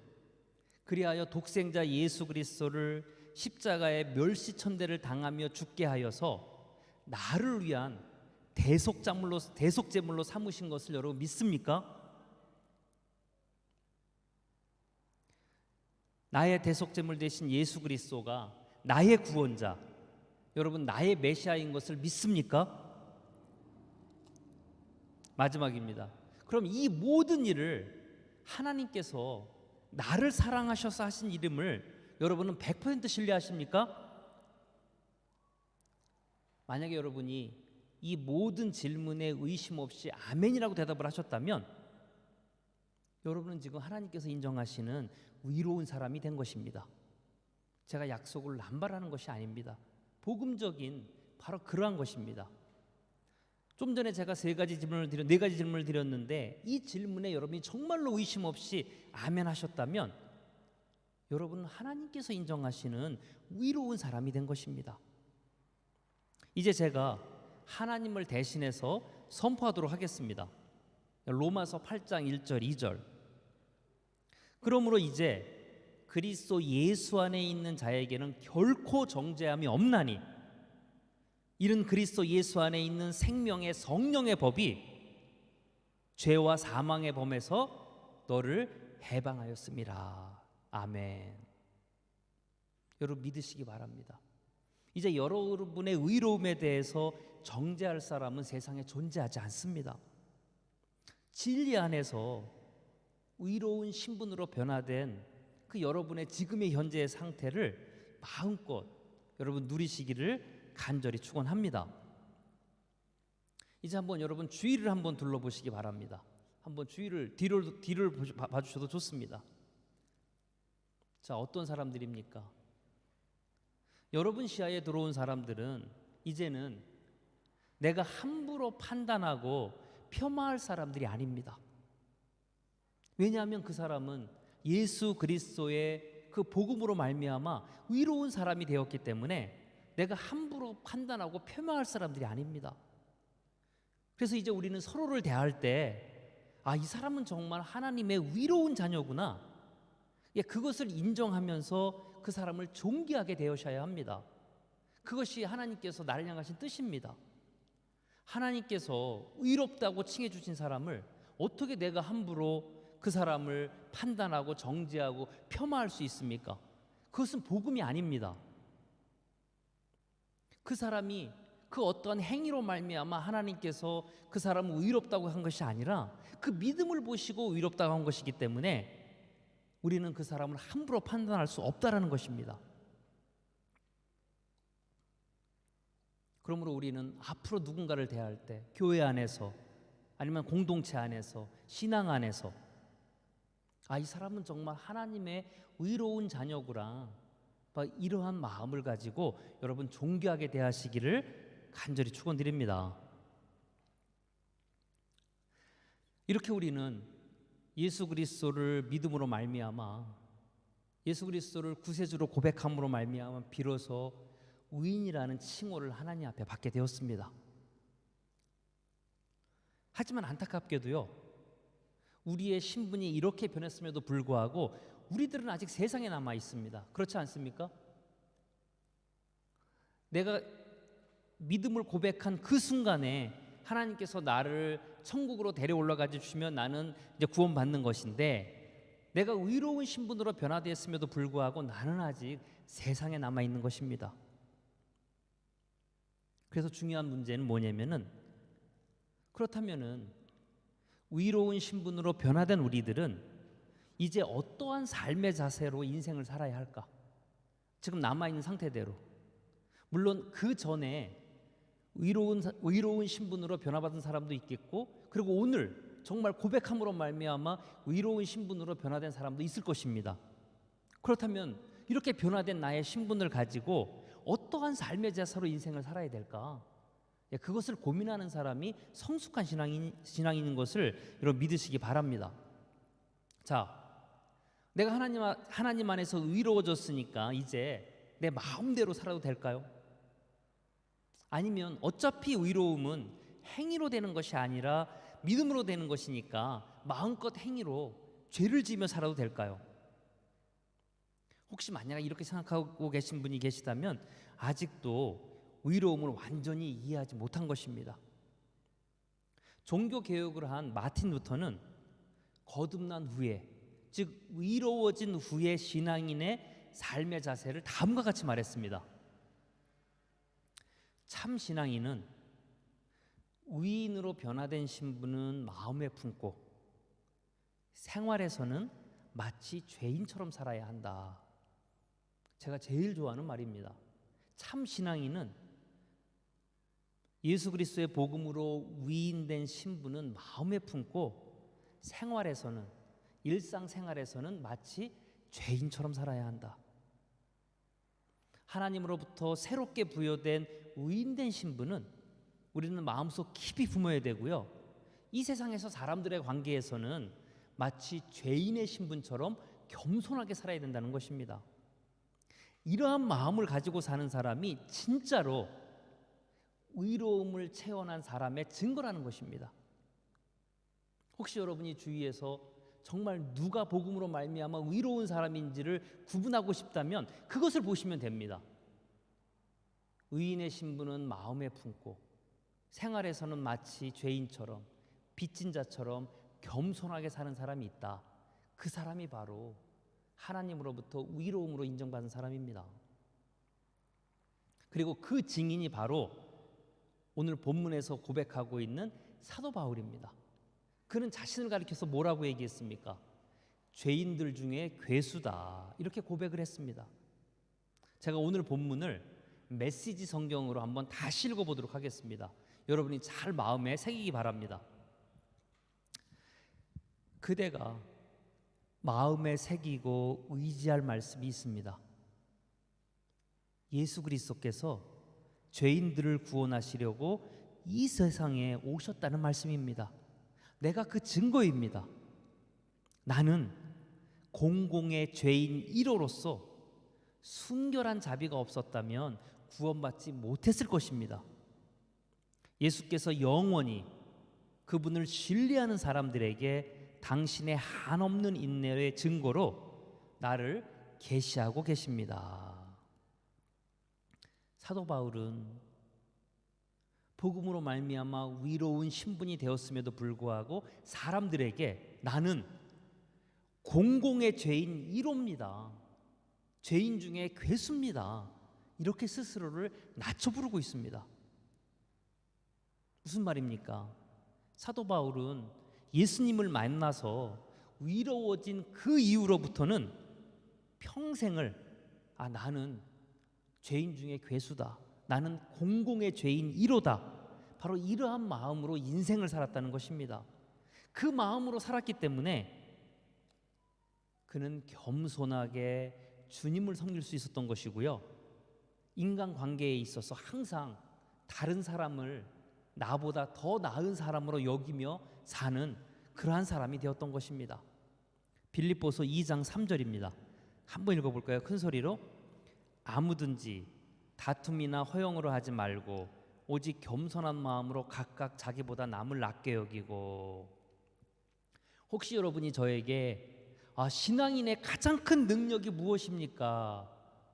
그리하여 독생자 예수 그리스도를 십자가에 멸시천대를 당하며 죽게 하여서 나를 위한 대속제물로 삼으신 것을 여러분 믿습니까? 나의 대속제물 되신 예수 그리스도가 나의 구원자, 여러분 나의 메시아인 것을 믿습니까? 마지막입니다. 그럼 이 모든 일을 하나님께서 나를 사랑하셔서 하신 이름을 여러분은 100% 신뢰하십니까? 만약에 여러분이 이 모든 질문에 의심 없이 아멘이라고 대답을 하셨다면 여러분은 지금 하나님께서 인정하시는 의로운 사람이 된 것입니다. 제가 약속을 남발하는 것이 아닙니다. 복음적인 바로 그러한 것입니다. 좀 전에 제가 네 가지 질문을 드렸는데 이 질문에 여러분이 정말로 의심 없이 아멘 하셨다면 여러분은 하나님께서 인정하시는 의로운 사람이 된 것입니다. 이제 제가 하나님을 대신해서 선포하도록 하겠습니다. 로마서 8장 1절 2절. 그러므로 이제 그리스도 예수 안에 있는 자에게는 결코 정죄함이 없나니 이는 그리스도 예수 안에 있는 생명의 성령의 법이 죄와 사망의 범에서 너를 해방하였습니다. 아멘. 여러분 믿으시기 바랍니다. 이제 여러분의 의로움에 대해서 정죄할 사람은 세상에 존재하지 않습니다. 진리 안에서 의로운 신분으로 변화된 그 여러분의 지금의 현재의 상태를 마음껏 여러분 누리시기를 간절히 축원합니다. 이제 한번 여러분 주위를 한번 둘러보시기 바랍니다. 한번 주위를 뒤를 봐주셔도 좋습니다. 자, 어떤 사람들입니까? 여러분 시야에 들어온 사람들은 이제는 내가 함부로 판단하고 폄하할 사람들이 아닙니다. 왜냐하면 그 사람은 예수 그리스도의 그 복음으로 말미암아 의로운 사람이 되었기 때문에 내가 함부로 판단하고 폄하할 사람들이 아닙니다. 그래서 이제 우리는 서로를 대할 때 이 사람은 정말 하나님의 의로운 자녀구나. 그것을 인정하면서 그 사람을 존귀하게 되어셔야 합니다. 그것이 하나님께서 나를 향하신 뜻입니다. 하나님께서 의롭다고 칭해 주신 사람을 어떻게 내가 함부로 그 사람을 판단하고 정죄하고 폄하할 수 있습니까? 그것은 복음이 아닙니다. 그 사람이 그 어떠한 행위로 말미암아 하나님께서 그 사람을 의롭다고 한 것이 아니라 그 믿음을 보시고 의롭다고 한 것이기 때문에 우리는 그 사람을 함부로 판단할 수 없다라는 것입니다. 그러므로 우리는 앞으로 누군가를 대할 때 교회 안에서 아니면 공동체 안에서 신앙 안에서 이 사람은 정말 하나님의 의로운 자녀구나, 이러한 마음을 가지고 여러분 존귀하게 대하시기를 간절히 축원드립니다. 이렇게 우리는 예수 그리스도를 믿음으로 말미암아 예수 그리스도를 구세주로 고백함으로 말미암아 비로소 의인이라는 칭호를 하나님 앞에 받게 되었습니다. 하지만 안타깝게도요, 우리의 신분이 이렇게 변했음에도 불구하고 우리들은 아직 세상에 남아 있습니다. 그렇지 않습니까? 내가 믿음을 고백한 그 순간에 하나님께서 나를 천국으로 데려올라가 주시면 나는 이제 구원받는 것인데, 내가 의로운 신분으로 변화되었음에도 불구하고 나는 아직 세상에 남아 있는 것입니다. 그래서 중요한 문제는 뭐냐면은, 그렇다면은 의로운 신분으로 변화된 우리들은 이제 어떠한 삶의 자세로 인생을 살아야 할까? 지금 남아있는 상태대로. 물론 그 전에 의로운 신분으로 변화받은 사람도 있겠고, 그리고 오늘 정말 고백함으로 말미암아 의로운 신분으로 변화된 사람도 있을 것입니다. 그렇다면 이렇게 변화된 나의 신분을 가지고 어떠한 삶의 자세로 인생을 살아야 될까? 그것을 고민하는 사람이 성숙한 신앙인인 것을 여러분 믿으시기 바랍니다. 자, 내가 하나님 안에서 의로워졌으니까 이제 내 마음대로 살아도 될까요? 아니면 어차피 의로움은 행위로 되는 것이 아니라 믿음으로 되는 것이니까 마음껏 행위로 죄를 지으며 살아도 될까요? 혹시 만약 이렇게 생각하고 계신 분이 계시다면 아직도 의로움을 완전히 이해하지 못한 것입니다. 종교 개혁을 한 마틴 루터는 거듭난 후에, 즉 의로워진 후의 신앙인의 삶의 자세를 다음과 같이 말했습니다. 참 신앙인은 의인으로 변화된 신분은 마음에 품고 생활에서는 마치 죄인처럼 살아야 한다. 제가 제일 좋아하는 말입니다. 참 신앙인은 예수 그리스도의 복음으로 위인된 신분은 마음에 품고 생활에서는, 일상생활에서는 마치 죄인처럼 살아야 한다. 하나님으로부터 새롭게 부여된 위인된 신분은 우리는 마음속 깊이 품어야 되고요. 이 세상에서 사람들의 관계에서는 마치 죄인의 신분처럼 겸손하게 살아야 된다는 것입니다. 이러한 마음을 가지고 사는 사람이 진짜로 의로움을 체험한 사람의 증거라는 것입니다. 혹시 여러분이 주위에서 정말 누가 복음으로 말미암아 의로운 사람인지를 구분하고 싶다면 그것을 보시면 됩니다. 의인의 신분은 마음에 품고 생활에서는 마치 죄인처럼, 빚진 자처럼 겸손하게 사는 사람이 있다. 그 사람이 바로 하나님으로부터 의로움으로 인정받은 사람입니다. 그리고 그 증인이 바로 오늘 본문에서 고백하고 있는 사도 바울입니다. 그는 자신을 가리켜서 뭐라고 얘기했습니까? 죄인들 중에 괴수다, 이렇게 고백을 했습니다. 제가 오늘 본문을 메시지 성경으로 한번 다시 읽어보도록 하겠습니다. 여러분이 잘 마음에 새기기 바랍니다. 그대가 마음에 새기고 의지할 말씀이 있습니다. 예수 그리스도께서 죄인들을 구원하시려고 이 세상에 오셨다는 말씀입니다. 내가 그 증거입니다. 나는 공공의 죄인 1호로서 순결한 자비가 없었다면 구원받지 못했을 것입니다. 예수께서 영원히 그분을 신뢰하는 사람들에게 당신의 한없는 인내의 증거로 나를 계시하고 계십니다. 사도 바울은 복음으로 말미암아 위로운 신분이 되었음에도 불구하고 사람들에게 나는 공공의 죄인 1호입니다. 죄인 중에 괴수입니다. 이렇게 스스로를 낮춰 부르고 있습니다. 무슨 말입니까? 사도 바울은 예수님을 만나서 위로워진 그 이후로부터는 평생을 나는 죄인 중에 괴수다, 나는 공공의 죄인 1호다, 바로 이러한 마음으로 인생을 살았다는 것입니다. 그 마음으로 살았기 때문에 그는 겸손하게 주님을 섬길 수 있었던 것이고요. 인간관계에 있어서 항상 다른 사람을 나보다 더 나은 사람으로 여기며 사는 그러한 사람이 되었던 것입니다. 빌립보서 2장 3절입니다. 한번 읽어볼까요? 큰 소리로. 아무든지 다툼이나 허영으로 하지 말고 오직 겸손한 마음으로 각각 자기보다 남을 낮게 여기고. 혹시 여러분이 저에게 신앙인의 가장 큰 능력이 무엇입니까?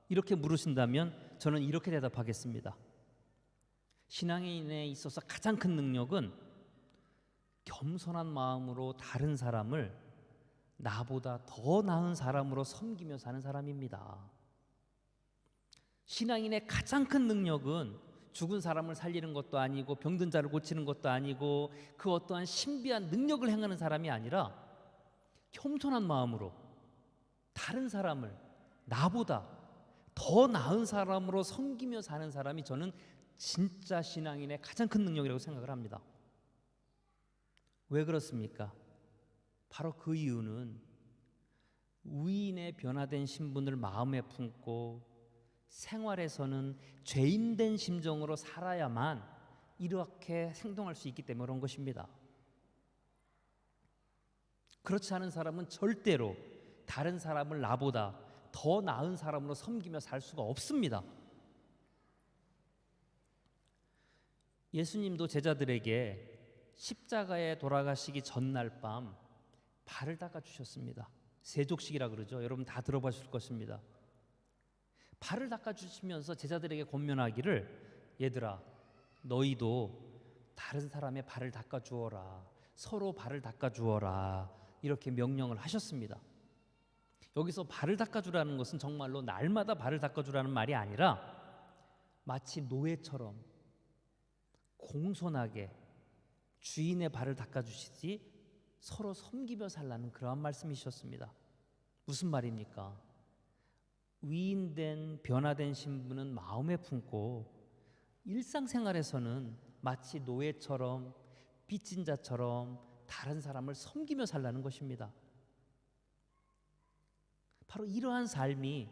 이렇게 물으신다면 저는 이렇게 대답하겠습니다. 신앙인에 있어서 가장 큰 능력은 겸손한 마음으로 다른 사람을 나보다 더 나은 사람으로 섬기며 사는 사람입니다. 신앙인의 가장 큰 능력은 죽은 사람을 살리는 것도 아니고 병든 자를 고치는 것도 아니고 그 어떠한 신비한 능력을 행하는 사람이 아니라 겸손한 마음으로 다른 사람을 나보다 더 나은 사람으로 섬기며 사는 사람이 저는 진짜 신앙인의 가장 큰 능력이라고 생각을 합니다. 왜 그렇습니까? 바로 그 이유는 위인의 변화된 신분을 마음에 품고 생활에서는 죄인된 심정으로 살아야만 이렇게 행동할 수 있기 때문에 그런 것입니다. 그렇지 않은 사람은 절대로 다른 사람을 나보다 더 나은 사람으로 섬기며 살 수가 없습니다. 예수님도 제자들에게 십자가에 돌아가시기 전날 밤 발을 닦아주셨습니다. 세족식이라 그러죠. 여러분 다 들어보실 것입니다. 발을 닦아주시면서 제자들에게 권면하기를, 얘들아 너희도 다른 사람의 발을 닦아주어라, 서로 발을 닦아주어라, 이렇게 명령을 하셨습니다. 여기서 발을 닦아주라는 것은 정말로 날마다 발을 닦아주라는 말이 아니라 마치 노예처럼 공손하게 주인의 발을 닦아주시지 서로 섬기며 살라는 그러한 말씀이셨습니다. 무슨 말입니까? 위인된 변화된 신분은 마음에 품고 일상생활에서는 마치 노예처럼 빚진 자처럼 다른 사람을 섬기며 살라는 것입니다. 바로 이러한 삶이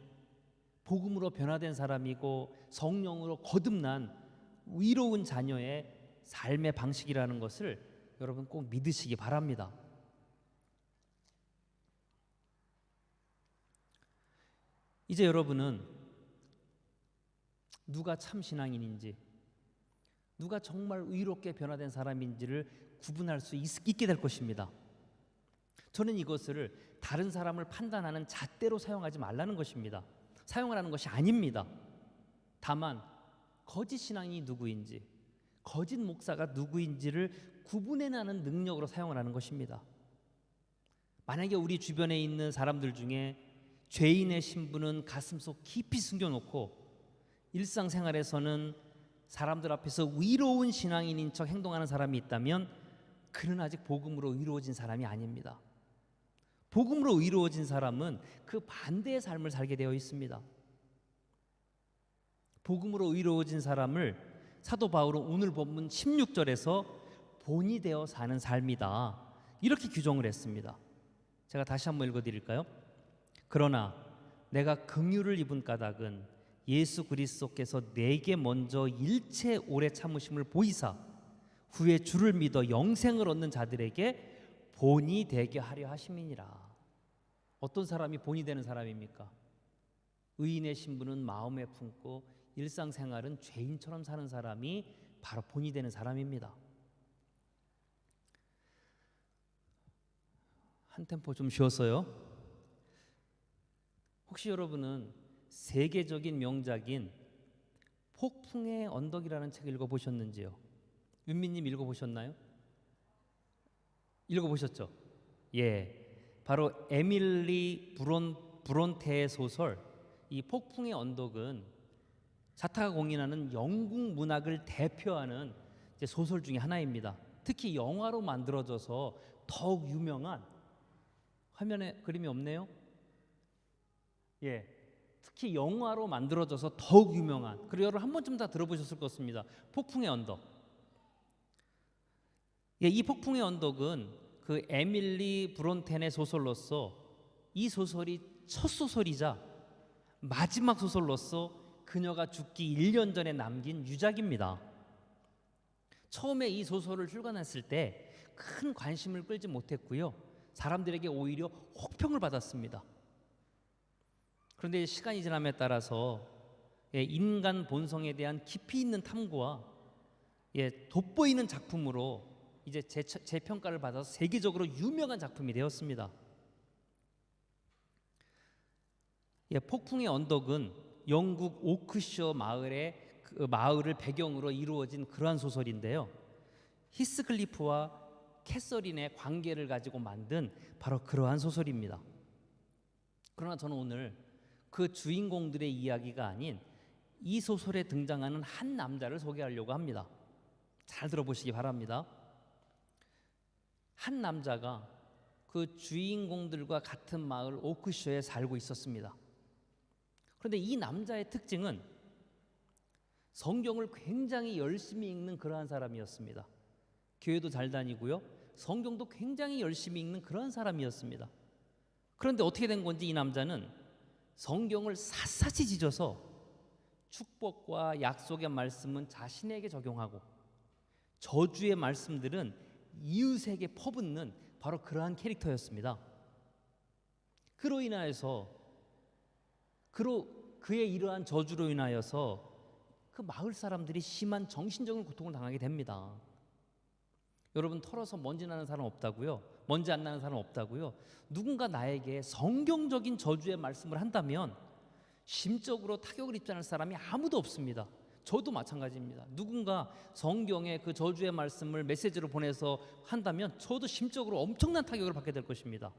복음으로 변화된 사람이고 성령으로 거듭난 위로운 자녀의 삶의 방식이라는 것을 여러분 꼭 믿으시기 바랍니다. 이제 여러분은 누가 참 신앙인인지, 누가 정말 의롭게 변화된 사람인지를 구분할 수 있게 될 것입니다. 저는 이것을 다른 사람을 판단하는 잣대로 사용하지 말라는 것입니다. 사용하라는 것이 아닙니다. 다만 거짓 신앙이 누구인지, 거짓 목사가 누구인지를 구분해내는 능력으로 사용하라는 것입니다. 만약에 우리 주변에 있는 사람들 중에 죄인의 신분은 가슴속 깊이 숨겨놓고 일상생활에서는 사람들 앞에서 위로운 신앙인인 척 행동하는 사람이 있다면 그는 아직 복음으로 의로워진 사람이 아닙니다. 복음으로 의로워진 사람은 그 반대의 삶을 살게 되어 있습니다. 복음으로 의로워진 사람을 사도 바울은 오늘 본문 16절에서 본이 되어 사는 삶이다, 이렇게 규정을 했습니다. 제가 다시 한번 읽어드릴까요? 그러나 내가 긍휼을 입은 까닭은 예수 그리스도께서 내게 먼저 일체 오래 참으심을 보이사 후에 주를 믿어 영생을 얻는 자들에게 본이 되게 하려 하심이니라. 어떤 사람이 본이 되는 사람입니까? 의인의 신분은 마음에 품고 일상생활은 죄인처럼 사는 사람이 바로 본이 되는 사람입니다. 한 템포 좀 쉬었어요. 혹시 여러분은 세계적인 명작인 폭풍의 언덕이라는 책 읽어보셨는지요? 윤미님 읽어보셨나요? 읽어보셨죠? 예, 바로 에밀리 브론테의 소설 이 폭풍의 언덕은 자타가 공인하는 영국 문학을 대표하는 소설 중에 하나입니다. 특히 영화로 만들어져서 더욱 유명한, 화면에 그림이 없네요. 예, 특히 영화로 만들어져서 더욱 유명한, 그리고 여러분 한 번쯤 다 들어보셨을 것입니다. 폭풍의 언덕. 예, 이 폭풍의 언덕은 그 에밀리 브론텐의 소설로서 이 소설이 첫 소설이자 마지막 소설로서 그녀가 죽기 1년 전에 남긴 유작입니다. 처음에 이 소설을 출간했을 때 큰 관심을 끌지 못했고요, 사람들에게 오히려 혹평을 받았습니다. 그런데 시간이 지남에 따라서 인간 본성에 대한 깊이 있는 탐구와 돋보이는 작품으로 이제 재평가를 받아서 세계적으로 유명한 작품이 되었습니다. 폭풍의 언덕은 영국 오크셔 마을을 배경으로 이루어진 그러한 소설인데요, 히스클리프와 캐서린의 관계를 가지고 만든 바로 그러한 소설입니다. 그러나 저는 오늘 그 주인공들의 이야기가 아닌 이 소설에 등장하는 한 남자를 소개하려고 합니다. 잘 들어보시기 바랍니다. 한 남자가 그 주인공들과 같은 마을 오크셔에 살고 있었습니다. 그런데 이 남자의 특징은 성경을 굉장히 열심히 읽는 그러한 사람이었습니다. 교회도 잘 다니고요, 성경도 굉장히 열심히 읽는 그런 사람이었습니다. 그런데 어떻게 된 건지 이 남자는 성경을 샅샅이 뒤져서 축복과 약속의 말씀은 자신에게 적용하고 저주의 말씀들은 이웃에게 퍼붓는 바로 그러한 캐릭터였습니다. 그로 인하여서 그의 이러한 저주로 인하여서 그 마을 사람들이 심한 정신적인 고통을 당하게 됩니다. 여러분, 털어서 먼지 나는 사람 없다고요? 먼지 안 나는 사람 없다고요? 누군가 나에게 성경적인 저주의 말씀을 한다면 심적으로 타격을 입지 않을 사람이 아무도 없습니다. 저도 마찬가지입니다. 누군가 성경의 그 저주의 말씀을 메시지로 보내서 한다면 저도 심적으로 엄청난 타격을 받게 될 것입니다.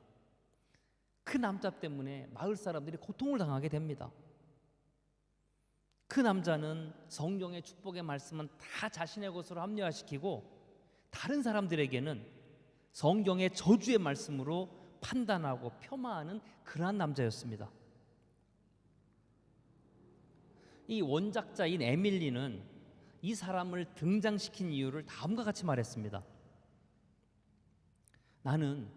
그 남자 때문에 마을 사람들이 고통을 당하게 됩니다. 그 남자는 성경의 축복의 말씀은 다 자신의 것으로 합리화시키고 다른 사람들에게는 성경의 저주의 말씀으로 판단하고 폄하하는 그러한 남자였습니다. 이 원작자인 에밀리는 이 사람을 등장시킨 이유를 다음과 같이 말했습니다. 나는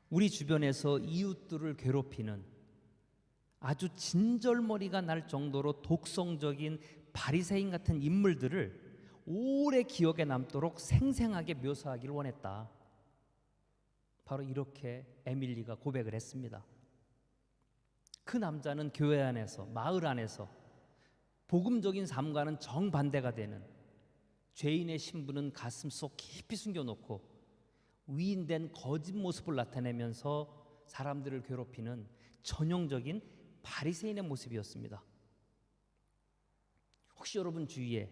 우리 주변에서 이웃들을 괴롭히는 아주 진절머리가 날 정도로 독성적인 바리새인 같은 인물들을 오래 기억에 남도록 생생하게 묘사하기를 원했다. 바로 이렇게 에밀리가 고백을 했습니다. 그 남자는 교회 안에서, 마을 안에서 복음적인 삶과는 정반대가 되는 죄인의 신분은 가슴속 깊이 숨겨놓고 위인된 거짓 모습을 나타내면서 사람들을 괴롭히는 전형적인 바리새인의 모습이었습니다. 혹시 여러분 주위에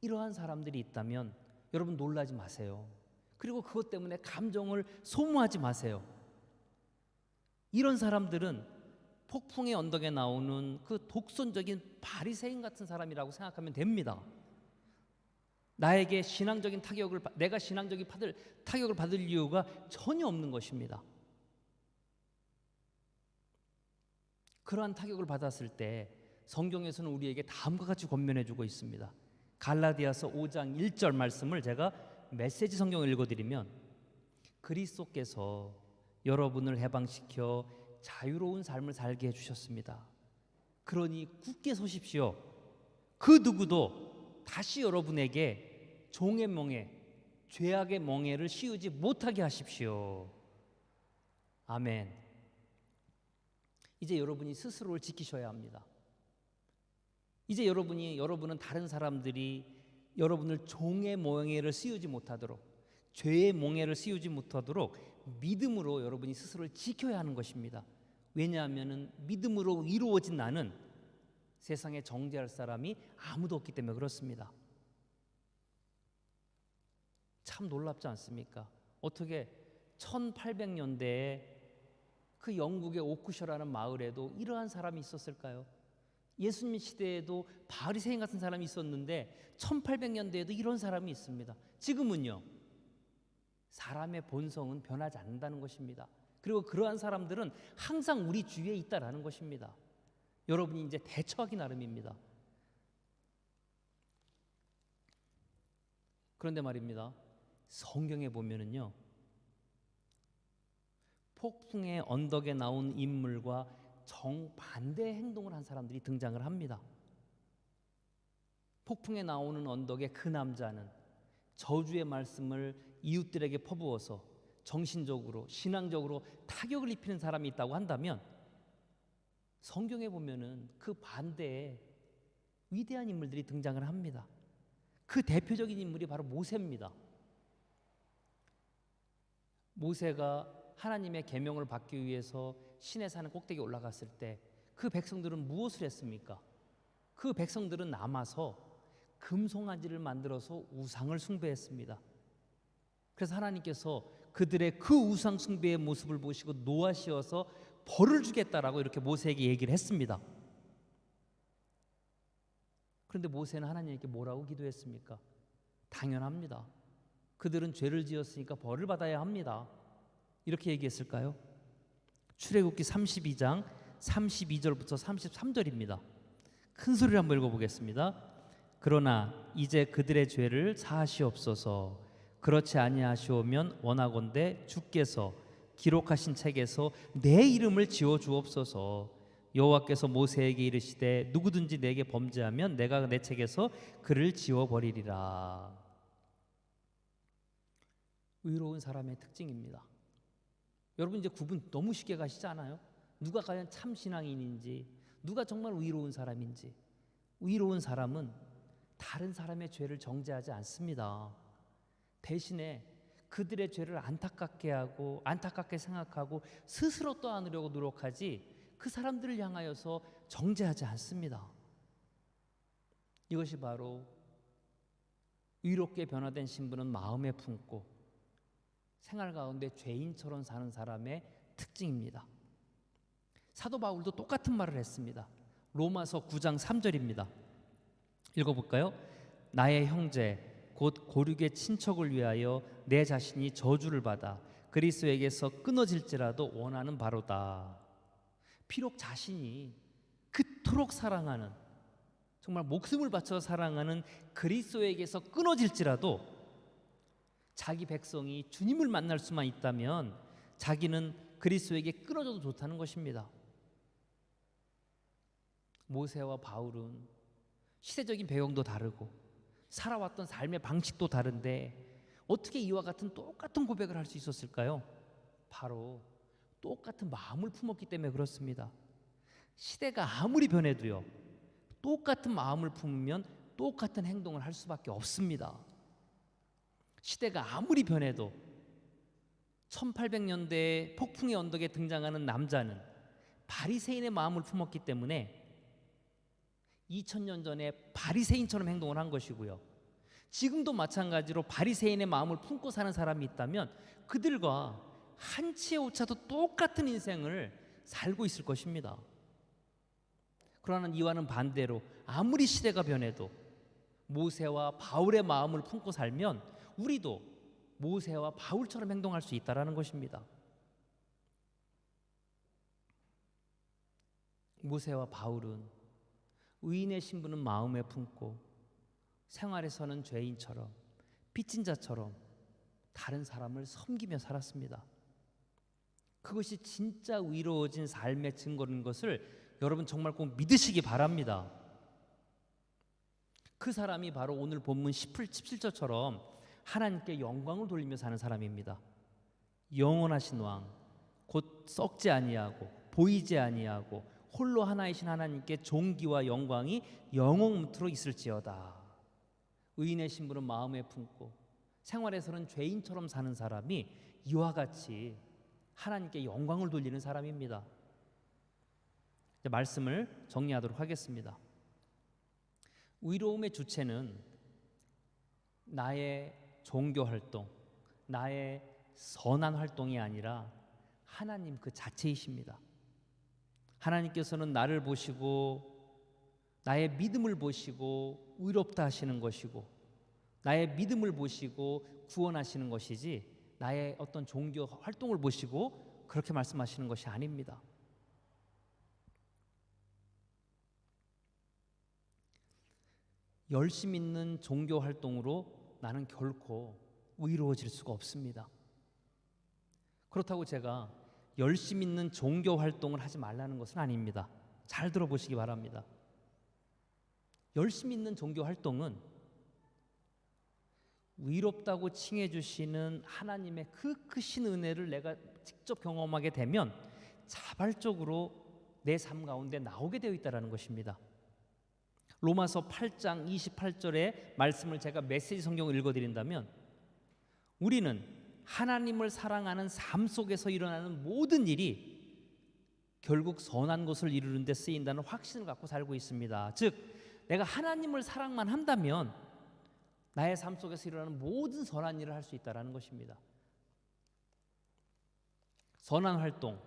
이러한 사람들이 있다면 여러분 놀라지 마세요. 그리고 그것 때문에 감정을 소모하지 마세요. 이런 사람들은 폭풍의 언덕에 나오는 그 독선적인 바리새인 같은 사람이라고 생각하면 됩니다. 나에게 신앙적인 타격을, 내가 신앙적인 타격을 받을 이유가 전혀 없는 것입니다. 그러한 타격을 받았을 때 성경에서는 우리에게 다음과 같이 권면해주고 있습니다. 갈라디아서 5장 1절 말씀을 제가 메시지 성경을 읽어드리면, 그리스도께서 여러분을 해방시켜 자유로운 삶을 살게 해주셨습니다. 그러니 굳게 서십시오. 그 누구도 다시 여러분에게 종의 멍에, 죄악의 멍에를 씌우지 못하게 하십시오. 아멘. 이제 여러분이 스스로를 지키셔야 합니다. 이제 여러분은 다른 사람들이 여러분을 종의 멍에를 씌우지 못하도록, 죄의 멍에를 씌우지 못하도록 믿음으로 여러분이 스스로를 지켜야 하는 것입니다. 왜냐하면 믿음으로 이루어진 나는 세상에 정죄할 사람이 아무도 없기 때문에 그렇습니다. 참 놀랍지 않습니까? 어떻게 1800년대에 그 영국의 오크셔라는 마을에도 이러한 사람이 있었을까요? 예수님 시대에도 바리새인 같은 사람이 있었는데 1800년대에도 이런 사람이 있습니다. 지금은요, 사람의 본성은 변하지 않는다는 것입니다. 그리고 그러한 사람들은 항상 우리 주위에 있다라는 것입니다. 여러분이 이제 대처하기 나름입니다. 그런데 말입니다, 성경에 보면은요, 폭풍의 언덕에 나온 인물과 정반대의 행동을 한 사람들이 등장을 합니다. 폭풍에 나오는 언덕의 그 남자는 저주의 말씀을 이웃들에게 퍼부어서 정신적으로, 신앙적으로 타격을 입히는 사람이 있다고 한다면, 성경에 보면은 그 반대에 위대한 인물들이 등장을 합니다. 그 대표적인 인물이 바로 모세입니다. 모세가 하나님의 계명을 받기 위해서 시내 산 꼭대기에 올라갔을 때 그 백성들은 무엇을 했습니까? 그 백성들은 남아서 금송아지를 만들어서 우상을 숭배했습니다. 그래서 하나님께서 그들의 그 우상 숭배의 모습을 보시고 노하시어서 벌을 주겠다라고 이렇게 모세에게 얘기를 했습니다. 그런데 모세는 하나님께 뭐라고 기도했습니까? 당연합니다. 그들은 죄를 지었으니까 벌을 받아야 합니다. 이렇게 얘기했을까요? 출애굽기 32장 32절부터 33절입니다. 큰 소리로 한번 읽어보겠습니다. 그러나 이제 그들의 죄를 사하시옵소서. 그렇지 아니하시오면 원하건대 주께서 기록하신 책에서 내 이름을 지워 주옵소서. 여호와께서 모세에게 이르시되 누구든지 내게 범죄하면 내가 내 책에서 그를 지워 버리리라. 의로운 사람의 특징입니다. 여러분 이제 구분 너무 쉽게 가시지 않아요? 누가 과연 참 신앙인인지, 누가 정말 의로운 사람인지. 의로운 사람은 다른 사람의 죄를 정죄하지 않습니다. 대신에 그들의 죄를 안타깝게 하고 안타깝게 생각하고 스스로 떠안으려고 노력하지 그 사람들을 향하여서 정죄하지 않습니다. 이것이 바로 의롭게 변화된 신분은 마음에 품고 생활 가운데 죄인처럼 사는 사람의 특징입니다. 사도 바울도 똑같은 말을 했습니다. 로마서 9장 3절입니다. 읽어볼까요? 나의 형제 곧 고륙의 친척을 위하여 내 자신이 저주를 받아 그리스도에게서 끊어질지라도 원하는 바로다. 비록 자신이 그토록 사랑하는, 정말 목숨을 바쳐 사랑하는 그리스도에게서 끊어질지라도 자기 백성이 주님을 만날 수만 있다면 자기는 그리스도에게 끊어져도 좋다는 것입니다. 모세와 바울은 시대적인 배경도 다르고 살아왔던 삶의 방식도 다른데 어떻게 이와 같은 똑같은 고백을 할 수 있었을까요? 바로 똑같은 마음을 품었기 때문에 그렇습니다. 시대가 아무리 변해도요, 똑같은 마음을 품으면 똑같은 행동을 할 수밖에 없습니다. 시대가 아무리 변해도 1800년대 폭풍의 언덕에 등장하는 남자는 바리새인의 마음을 품었기 때문에 2000년 전에 바리새인처럼 행동을 한 것이고요. 지금도 마찬가지로 바리새인의 마음을 품고 사는 사람이 있다면 그들과 한 치의 오차도 똑같은 인생을 살고 있을 것입니다. 그러나 이와는 반대로 아무리 시대가 변해도 모세와 바울의 마음을 품고 살면 우리도 모세와 바울처럼 행동할 수 있다는 것입니다. 모세와 바울은 의인의 신분은 마음에 품고 생활에서는 죄인처럼 빚진 자처럼 다른 사람을 섬기며 살았습니다. 그것이 진짜 의로워진 삶의 증거인 것을 여러분 정말 꼭 믿으시기 바랍니다. 그 사람이 바로 오늘 본문 17절처럼 하나님께 영광을 돌리며 사는 사람입니다. 영원하신 왕, 곧 썩지 아니하고 보이지 아니하고 홀로 하나이신 하나님께 존귀와 영광이 영원토록 있을지어다. 의인의 신분은 마음에 품고 생활에서는 죄인처럼 사는 사람이 이와 같이 하나님께 영광을 돌리는 사람입니다. 이제 말씀을 정리하도록 하겠습니다. 의로움의 주체는 나의 종교 활동, 나의 선한 활동이 아니라 하나님 그 자체이십니다. 하나님께서는 나를 보시고 나의 믿음을 보시고 의롭다 하시는 것이고 나의 믿음을 보시고 구원하시는 것이지 나의 어떤 종교 활동을 보시고 그렇게 말씀하시는 것이 아닙니다. 열심 있는 종교 활동으로 나는 결코 의로워질 수가 없습니다. 그렇다고 제가 열심 있는 종교 활동을 하지 말라는 것은 아닙니다. 잘 들어보시기 바랍니다. 열심 있는 종교 활동은 의롭다고 칭해 주시는 하나님의 그 크신 은혜를 내가 직접 경험하게 되면 자발적으로 내 삶 가운데 나오게 되어 있다는 것입니다. 로마서 8장 28절의 말씀을 제가 메시지 성경을 읽어드린다면 우리는 하나님을 사랑하는 삶 속에서 일어나는 모든 일이 결국 선한 것을 이루는 데 쓰인다는 확신을 갖고 살고 있습니다. 즉 내가 하나님을 사랑만 한다면 나의 삶 속에서 일어나는 모든 선한 일을 할 수 있다는 것입니다. 선한 활동,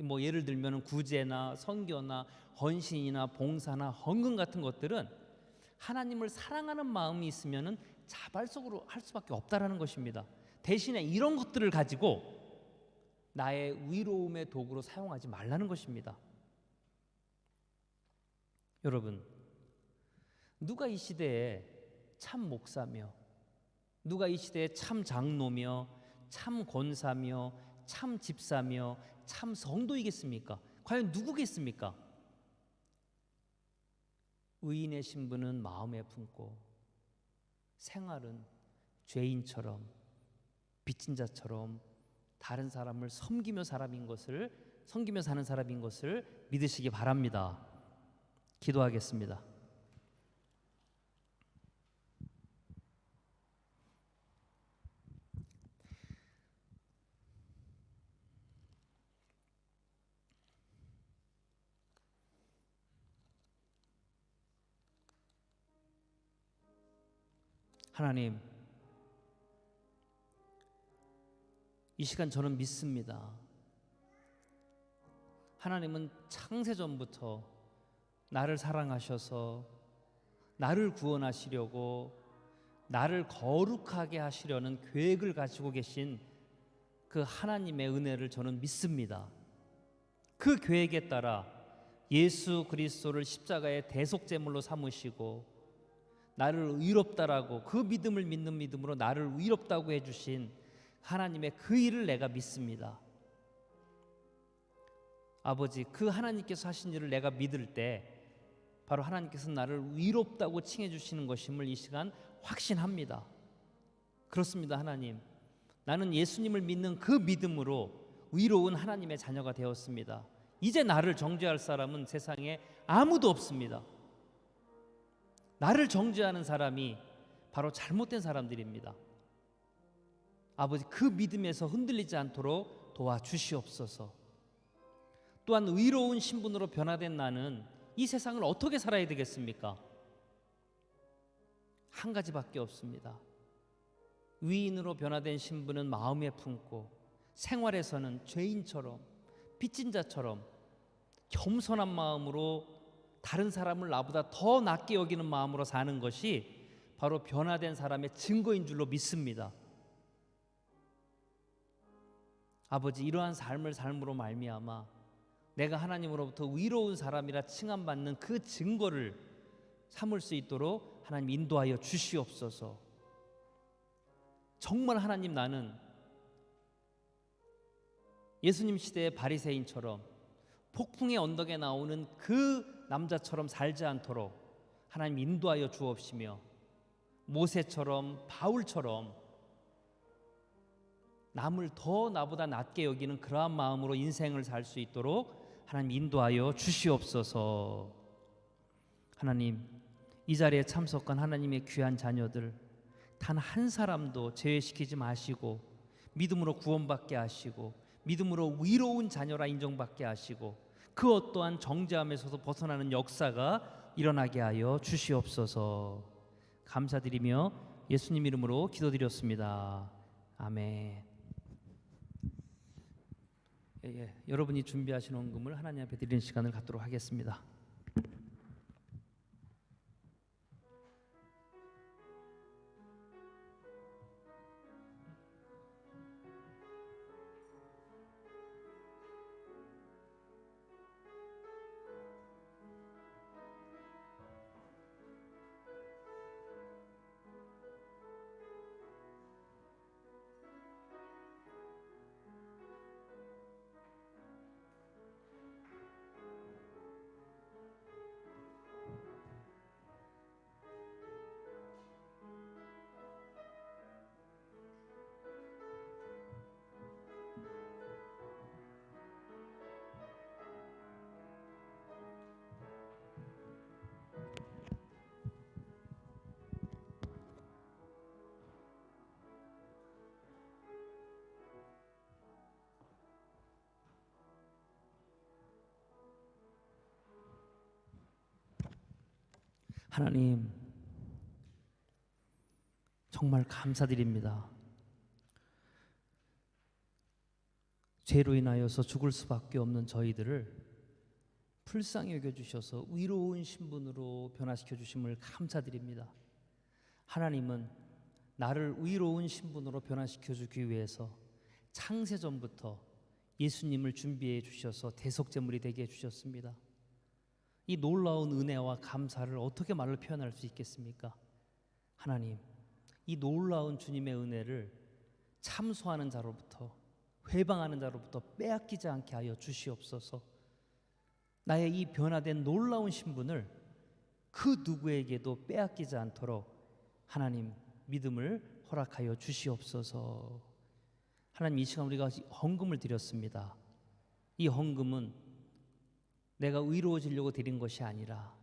뭐 예를 들면 구제나 선교나 헌신이나 봉사나 헌금 같은 것들은 하나님을 사랑하는 마음이 있으면 자발적으로 할 수밖에 없다는 것입니다. 대신에 이런 것들을 가지고 나의 의로움의 도구로 사용하지 말라는 것입니다. 여러분, 누가 이 시대에 참 목사며 누가 이 시대에 참 장로며 참 권사며 참 집사며 참 성도이겠습니까? 과연 누구겠습니까? 의인의 신분은 마음에 품고 생활은 죄인처럼 빚진 자처럼 다른 사람을 섬기며 사람인 것을 섬기며 사는 사람인 것을 믿으시기 바랍니다. 기도하겠습니다. 하나님, 이 시간 저는 믿습니다. 하나님은 창세전부터 나를 사랑하셔서 나를 구원하시려고 나를 거룩하게 하시려는 계획을 가지고 계신 그 하나님의 은혜를 저는 믿습니다. 그 계획에 따라 예수 그리스도를 십자가의 대속제물로 삼으시고 나를 의롭다라고, 그 믿음을 믿는 믿음으로 나를 의롭다고 해주신 하나님의 그 일을 내가 믿습니다. 아버지, 그 하나님께서 하신 일을 내가 믿을 때 바로 하나님께서 나를 의롭다고 칭해 주시는 것임을 이 시간 확신합니다. 그렇습니다. 하나님, 나는 예수님을 믿는 그 믿음으로 의로운 하나님의 자녀가 되었습니다. 이제 나를 정죄할 사람은 세상에 아무도 없습니다. 나를 정죄하는 사람이 바로 잘못된 사람들입니다. 아버지, 그 믿음에서 흔들리지 않도록 도와주시옵소서. 또한 의로운 신분으로 변화된 나는 이 세상을 어떻게 살아야 되겠습니까? 한 가지밖에 없습니다. 의인으로 변화된 신분은 마음에 품고 생활에서는 죄인처럼, 빚진 자처럼 겸손한 마음으로 다른 사람을 나보다 더 낮게 여기는 마음으로 사는 것이 바로 변화된 사람의 증거인 줄로 믿습니다. 아버지, 이러한 삶으로 말미암아 내가 하나님으로부터 의로운 사람이라 칭함받는 그 증거를 삼을 수 있도록 하나님 인도하여 주시옵소서. 정말 하나님, 나는 예수님 시대의 바리새인처럼 폭풍의 언덕에 나오는 그 남자처럼 살지 않도록 하나님 인도하여 주옵시며, 모세처럼 바울처럼 남을 더 나보다 낮게 여기는 그러한 마음으로 인생을 살 수 있도록 하나님 인도하여 주시옵소서. 하나님, 이 자리에 참석한 하나님의 귀한 자녀들 단 한 사람도 제외시키지 마시고 믿음으로 구원받게 하시고 믿음으로 의로운 자녀라 인정받게 하시고 그 어떠한 정죄함에서도 벗어나는 역사가 일어나게 하여 주시옵소서. 감사드리며 예수님 이름으로 기도드렸습니다. 아멘. 여러분이 준비하신 헌금을 하나님 앞에 드리는 시간을 갖도록 하겠습니다. 하나님, 정말 감사드립니다. 죄로 인하여서 죽을 수밖에 없는 저희들을 불쌍히 여겨주셔서 의로운 신분으로 변화시켜 주심을 감사드립니다. 하나님은 나를 의로운 신분으로 변화시켜 주기 위해서 창세전부터 예수님을 준비해 주셔서 대속제물이 되게 해주셨습니다. 이 놀라운 은혜와 감사를 어떻게 말로 표현할 수 있겠습니까? 하나님, 이 놀라운 주님의 은혜를 참소하는 자로부터, 회방하는 자로부터 빼앗기지 않게 하여 주시옵소서. 나의 이 변화된 놀라운 신분을 그 누구에게도 빼앗기지 않도록 하나님 믿음을 허락하여 주시옵소서. 하나님, 이 시간 우리가 헌금을 드렸습니다. 이 헌금은 내가 의로워지려고 드린 것이 아니라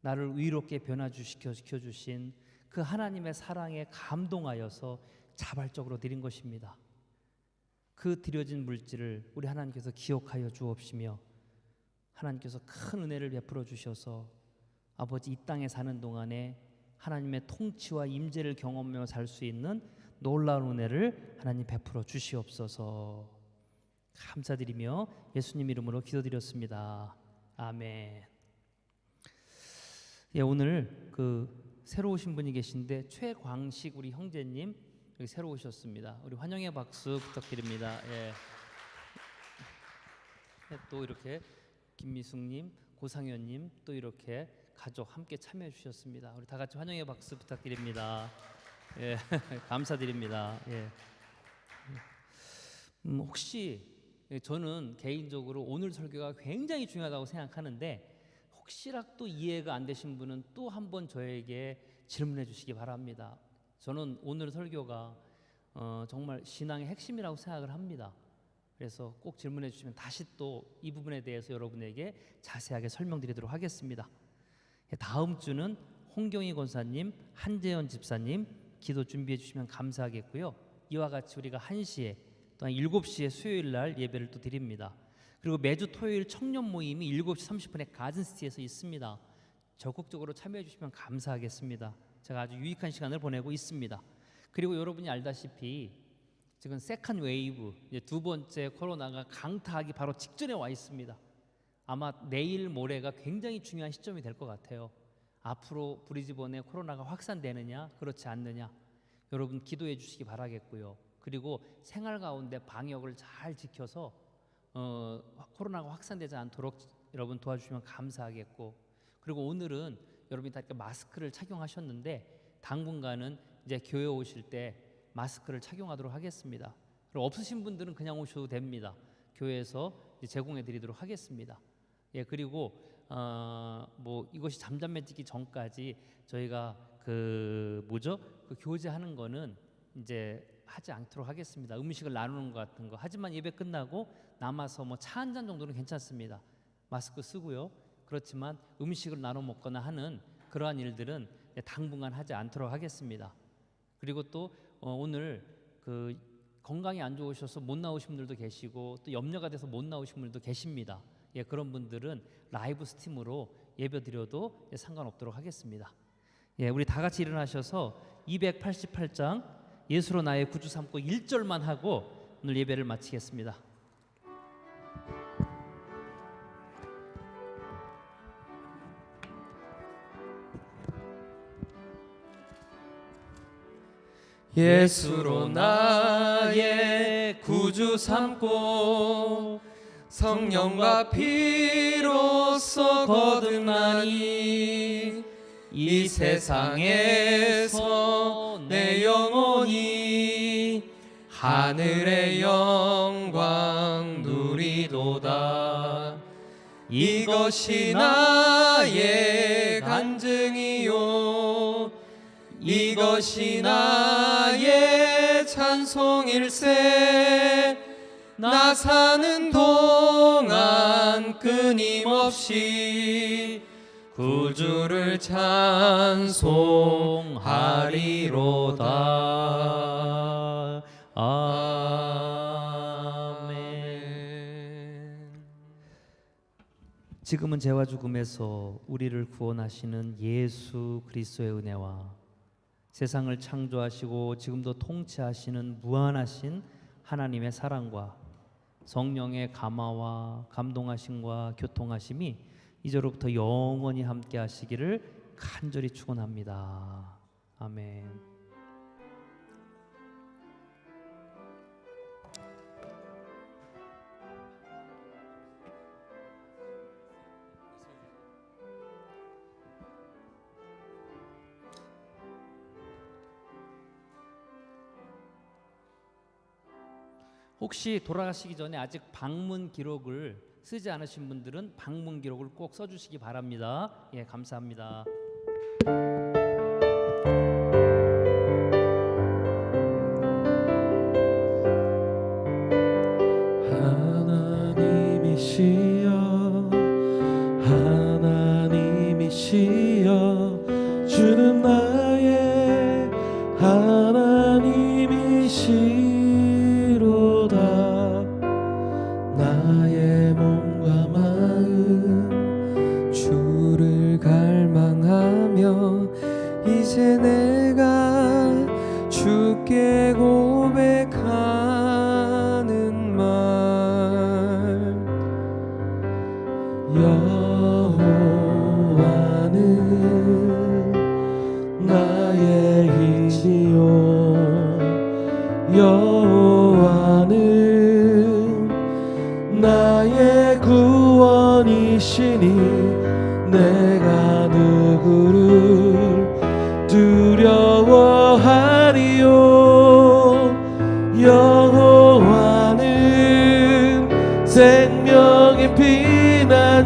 나를 의롭게 변화시켜 주신 그 하나님의 사랑에 감동하여서 자발적으로 드린 것입니다. 그 드려진 물질을 우리 하나님께서 기억하여 주옵시며 하나님께서 큰 은혜를 베풀어 주셔서 아버지 이 땅에 사는 동안에 하나님의 통치와 임재를 경험하며 살 수 있는 놀라운 은혜를 하나님 베풀어 주시옵소서. 감사드리며 예수님 이름으로 기도드렸습니다. 아멘. 예, 오늘 새로 오신 분이 계신데 최광식 우리 형제님 여기 새로 오셨습니다. 우리 환영의 박수 부탁드립니다. 예. 또 이렇게 김미숙님, 고상현님 또 이렇게 가족 함께 참여해 주셨습니다. 우리 다 같이 환영의 박수 부탁드립니다. 예, 감사드립니다. 예. 혹시 저는 개인적으로 오늘 설교가 굉장히 중요하다고 생각하는데 혹시라도 이해가 안 되신 분은 또 한 번 저에게 질문해 주시기 바랍니다. 저는 오늘 설교가 정말 신앙의 핵심이라고 생각을 합니다. 그래서 꼭 질문해 주시면 다시 또 이 부분에 대해서 여러분에게 자세하게 설명드리도록 하겠습니다. 다음 주는 홍경희 권사님, 한재현 집사님 기도 준비해 주시면 감사하겠고요. 이와 같이 우리가 1시에 또한 7시에 수요일 날 예배를 또 드립니다. 그리고 매주 토요일 청년 모임이 7시 30분에 가든시티에서 있습니다. 적극적으로 참여해 주시면 감사하겠습니다. 제가 아주 유익한 시간을 보내고 있습니다. 그리고 여러분이 알다시피 지금 세컨 웨이브, 이제 두 번째 코로나가 강타하기 바로 직전에 와 있습니다. 아마 내일 모레가 굉장히 중요한 시점이 될 것 같아요. 앞으로 브리즈번에 코로나가 확산되느냐 그렇지 않느냐 여러분 기도해 주시기 바라겠고요. 그리고 생활 가운데 방역을 잘 지켜서 코로나가 확산되지 않도록 여러분 도와주시면 감사하겠고, 그리고 오늘은 여러분이 다 이렇게 마스크를 착용하셨는데 당분간은 이제 교회 오실 때 마스크를 착용하도록 하겠습니다. 그리고 없으신 분들은 그냥 오셔도 됩니다. 교회에서 제공해 드리도록 하겠습니다. 예, 그리고 뭐 이것이 잠잠해지기 전까지 저희가 그 교제하는 거는 이제 하지 않도록 하겠습니다. 음식을 나누는 것 같은 거. 하지만 예배 끝나고 남아서 뭐 차 한 잔 정도는 괜찮습니다. 마스크 쓰고요. 그렇지만 음식을 나눠 먹거나 하는 그러한 일들은 당분간 하지 않도록 하겠습니다. 그리고 또 오늘 건강이 안 좋으셔서 못 나오신 분들도 계시고 또 염려가 돼서 못 나오신 분들도 계십니다. 예, 그런 분들은 라이브 스트림으로 예배 드려도 상관없도록 하겠습니다. 예, 우리 다 같이 일어나셔서 288장 예수로 나의 구주 삼고 1절만 하고 오늘 예배를 마치겠습니다. 예수로 나의 구주 삼고 성령과 피로써 거듭나니 이 세상에서 내 영혼이 하늘의 영광 누리도다. 이것이 나의 간증이요 이것이 나의 찬송일세. 나 사는 동안 끊임없이 구주를 찬송하리로다. 아멘. 지금은 죄와 죽음에서 우리를 구원하시는 예수 그리스도의 은혜와 세상을 창조하시고 지금도 통치하시는 무한하신 하나님의 사랑과 성령의 감화와 감동하심과 교통하심이 이제로부터 영원히 함께 하시기를 간절히 축원합니다. 아멘. 혹시 돌아가시기 전에 아직 방문 기록을 쓰지 않으신 분들은 방문 기록을 꼭 써주시기 바랍니다. 예, 감사합니다. 하나님 왕이시니 내가 누구를 두려워하리요. 여호와는 생명의 피난처시니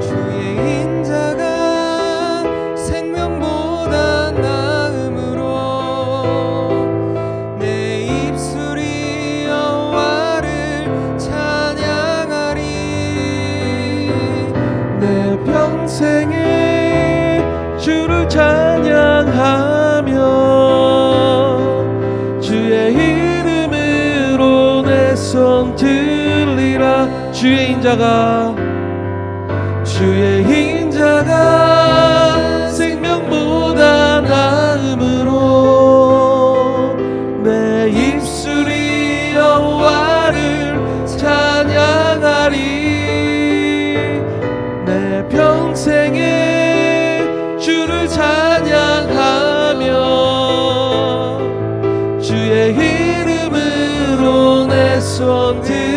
주의 인자가 생명보다 나음으로 내 입술이 여호와를 찬양하리. 내 평생에 주를 찬양하며 주의 이름으로 내 손 들리라. 주의 인자가 생명보다 나음으로 내 입술이 여호와를 찬양하리. 내 평생에 주를 찬양하며 주의 이름으로 내 손 들